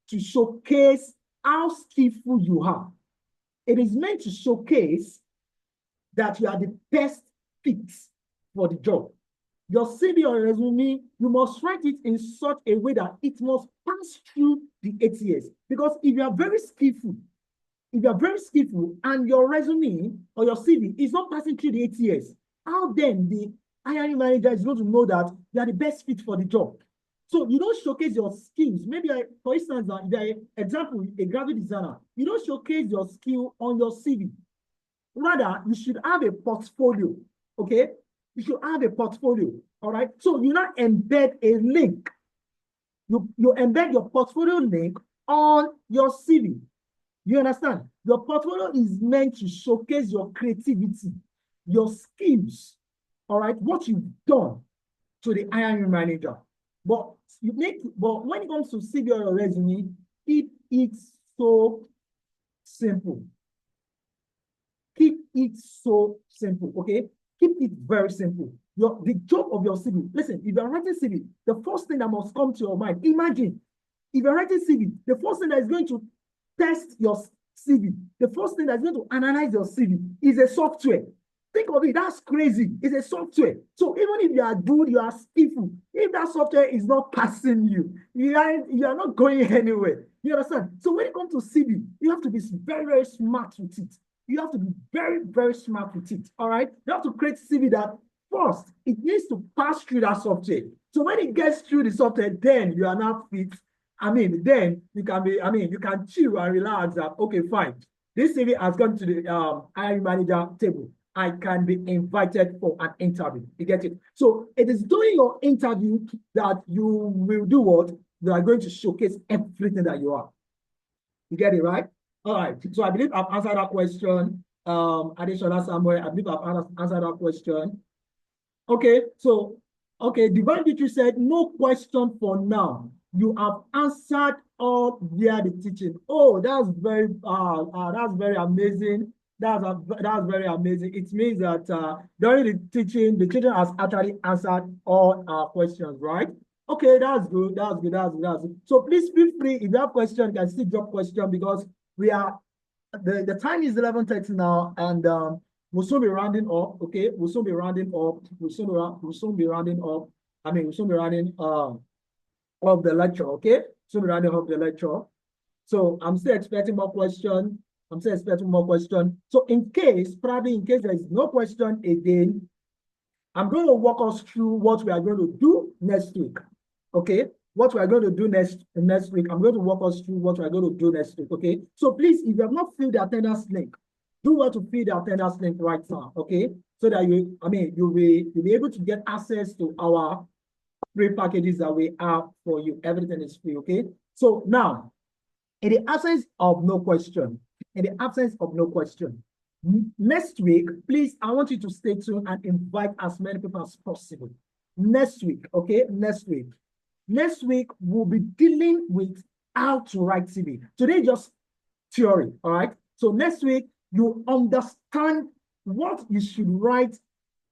to showcase how skillful you are. It is meant to showcase that you are the best fit for the job. Your CV or resume, you must write it in such a way that it must pass through the ATS. Because if you are very skillful, and your resume or your CV is not passing through the ATS, how then the hiring manager is going to know that you are the best fit for the job? So you don't showcase your skills. Maybe, for instance, example, a graphic designer, you don't showcase your skill on your CV. Rather, you should have a portfolio, okay? You should have a portfolio, all right? So you now embed a link. You embed your portfolio link on your CV. You understand? Your portfolio is meant to showcase your creativity, your skills, all right? What you've done to the hiring manager. But when it comes to CV or your resume, keep it so simple. Keep it so simple, okay? Keep it very simple. The job of your CV. Listen, if you're writing CV, the first thing that must come to your mind, imagine, if you're writing CV, the first thing that is going to test your CV, the first thing that's going to analyze your CV is a software. Think of it, that's crazy. It's a software. So even if you are good, you are skillful, if that software is not passing you, you are not going anywhere. You understand? So when it comes to CV, you have to be very, very smart with it. You have to be very, very smart with it. All right? You have to create CV that first, it needs to pass through that software. So when it gets through the software, then you are now fit. Then you can chill and relax that, okay, fine. This CV has gone to the hiring manager table. I can be invited for an interview. You get it? So it is during your interview that you will do what? You are going to showcase everything that you are. You get it, right? All right. So I believe I've answered that question. Additional somewhere. I believe I've answered that question. Okay. So, okay. Divine Victory said, no question for now. You have answered all via the teaching. Oh, that's very amazing. That's very amazing. It means that during the teaching, the children has actually answered all our questions, right? Okay, that's good. That's good. That's good. That's good. So please feel free. If you have questions, you can still drop question because we are the time is 11:30 now, and we'll soon be rounding up. Okay, we'll soon be rounding up. We'll soon be rounding up. I mean, we'll soon be rounding of the lecture. Okay, soon be rounding up the lecture. So I'm still expecting more questions. I'm still expecting more questions. So probably in case there is no question again, I'm going to walk us through what we are going to do next week. Okay, what we are going to do next week. I'm going to walk us through what we are going to do next week. Okay, so please, if you have not filled the attendance link, do what to fill the attendance link right now. Okay, so that you'll be able to get access to our free packages that we have for you. Everything is free. Okay, so now, in the absence of no question, next week, please, I want you to stay tuned and invite as many people as possible. Next week, okay? Next week, we'll be dealing with how to write CV. Today, just theory, all right? So next week, you understand what you should write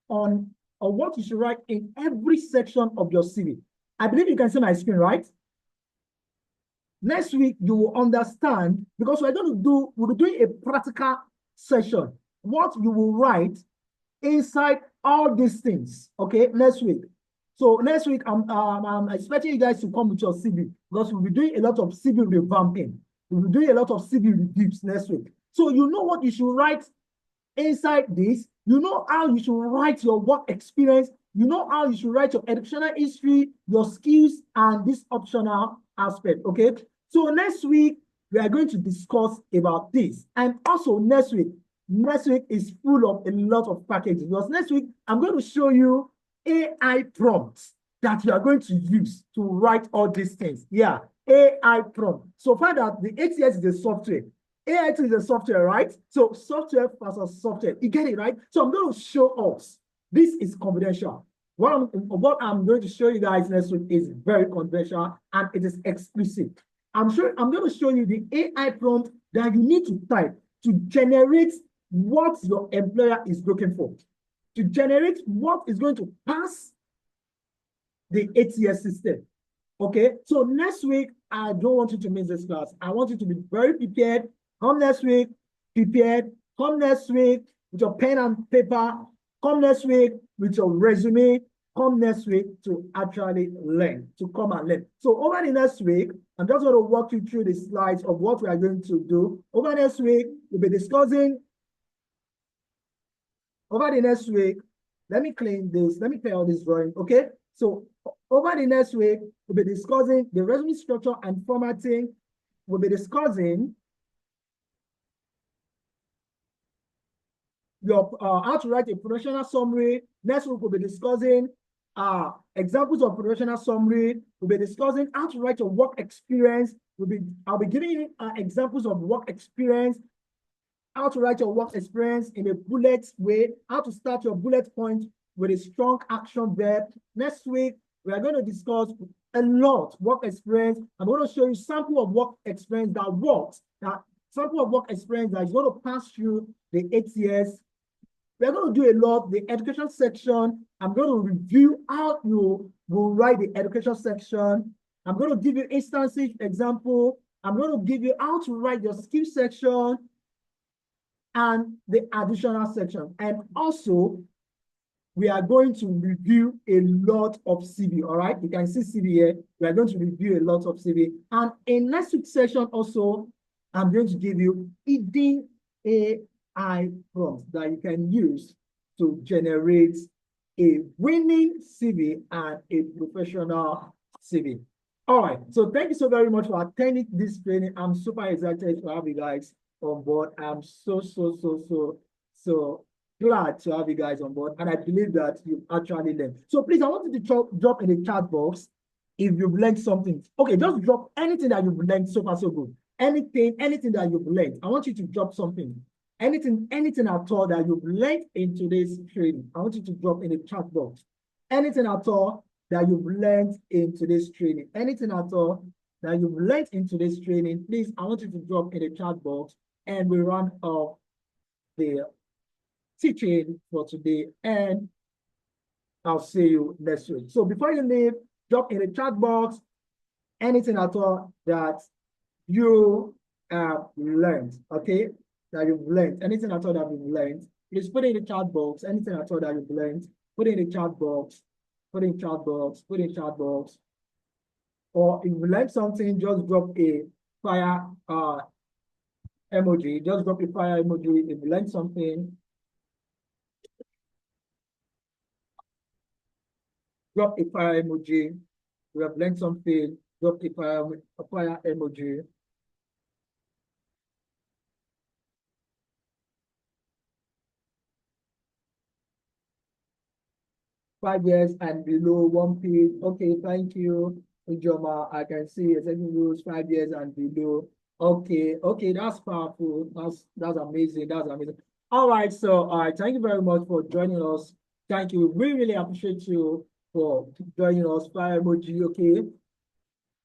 on, or what you should write in every section of your CV. I believe you can see my screen, right? Next week, you will understand, because we'll be doing a practical session, what you will write inside all these things, okay, next week. So next week, I'm expecting you guys to come with your CV because we'll be doing a lot of CV revamping. We'll be doing a lot of CV reviews next week. So you know what you should write inside this. You know how you should write your work experience. You know how you should write your educational history, your skills, and this optional aspect, okay? So next week, we are going to discuss about this. And also next week is full of a lot of packages. Because next week, I'm going to show you AI prompts that you are going to use to write all these things. Yeah, AI prompt. So find out the ATS is the software. AI is the software, right? So software versus software. You get it, right? So I'm going to show us. This is confidential. What I'm going to show you guys next week is very confidential and it is exclusive. I'm going to show you the AI prompt that you need to type to generate what your employer is looking for, to generate what is going to pass the ATS system. Okay, so next week, I don't want you to miss this class. I want you to be very prepared. Come next week, prepared. Come next week with your pen and paper. Come next week with your resume. Come next week to actually learn, to come and learn. So over the next week, I'm just going to walk you through the slides of what we are going to do. Over the next week, we'll be discussing. Over the next week, let me clean this. Let me clear all this drawing, okay? So over the next week, we'll be discussing the resume structure and formatting. We'll be discussing how to write a professional summary. Next week, we'll be discussing examples of professional summary. We'll be discussing how to write a work experience. I'll be giving you examples of work experience, how to write your work experience in a bullet way, how to start your bullet point with a strong action verb. Next week, we are going to discuss a lot work experience. I'm going to show you sample of work experience that works, sample of work experience that is going to pass through the ATS. We're going to do a lot, the education section. I'm going to review how you will write the education section. I'm going to give you instances example. I'm going to give you how to write your skill section and the additional section. And also, we are going to review a lot of CV, all right? You can see CV here. We are going to review a lot of CV. And in next week's session also, I'm going to give you hidden AI prompts that you can use to generate a winning CV and a professional CV. All right, so thank you so very much for attending this training. I'm super excited to have you guys on board. I'm so glad to have you guys on board, and I believe that you've actually learned. So please, I want you to drop in the chat box if you've learned something. Okay, just drop anything that you've learned so far so good. anything that you've learned. I want you to drop something. Anything at all that you've learned in today's training. I want you to drop in the chat box. Anything at all that you've learned in today's training. Anything at all that you've learned in today's training, please, I want you to drop in the chat box, and we run off the teaching for today, and I'll see you next week. So before you leave, drop in the chat box anything at all that you have learned, okay? That you've learned, anything at all that you've learned, please put it in the chat box. Anything at all that you've learned, put it in the chat box, put it in chat box, put it in chat box. Or if you learned something, just drop a fire emoji. Just drop a fire emoji if you learned something. Drop a fire emoji. We have learned something. Drop a fire emoji. Five years and below, one page. Okay, thank you, Ujoma. I can see it's rules 5 years and below. Okay, that's powerful. That's amazing. That's amazing. All right, so thank you very much for joining us. Thank you. We really appreciate you for joining us. Fire emoji, okay.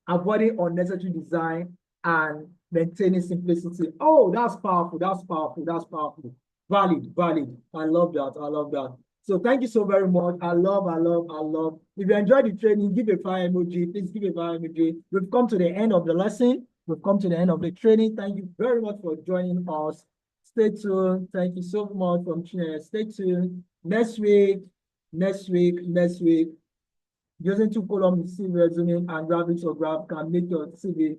Avoiding unnecessary design and maintaining simplicity. Oh, that's powerful. That's powerful. That's powerful. Valid. I love that. So thank you so very much. I love. If you enjoyed the training, give a fire emoji. Please give a fire emoji. We've come to the end of the lesson. We've come to the end of the training. Thank you very much for joining us. Stay tuned. Thank you so much for tuning. Stay tuned. Next week. Using 2 columns CV resume and graph can make your CV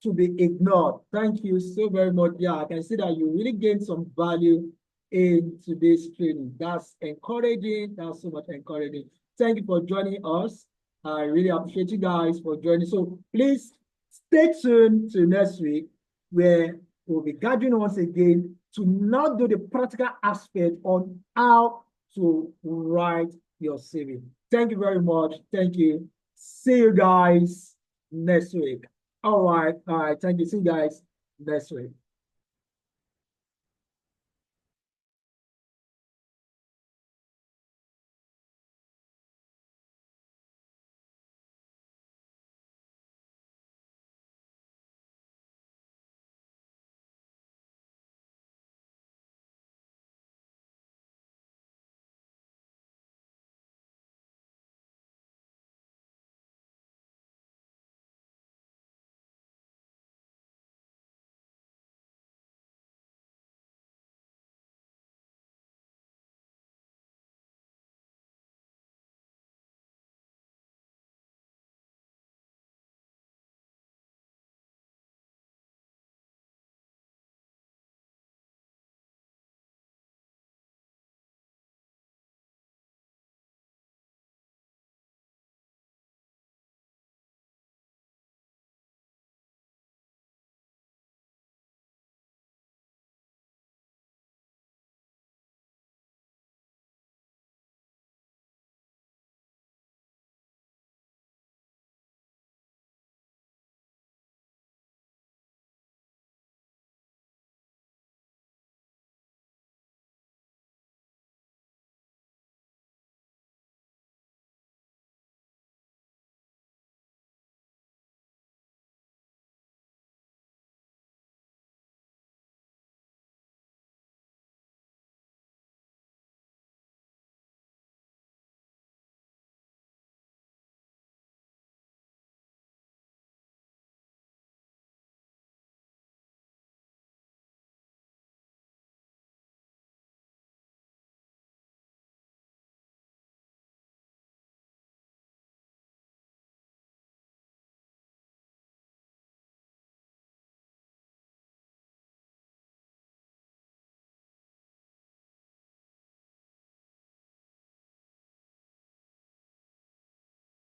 to be ignored. Thank you so very much. Yeah, I can see that you really gained some value in today's training. That's encouraging. That's so much encouraging. Thank you for joining us. I really appreciate you guys for joining. So please stay tuned to next week, where we'll be gathering once again to now do the practical aspect on how to write your CV. Thank you very much. Thank you. See you guys next week. All right. Thank you. See you guys next week.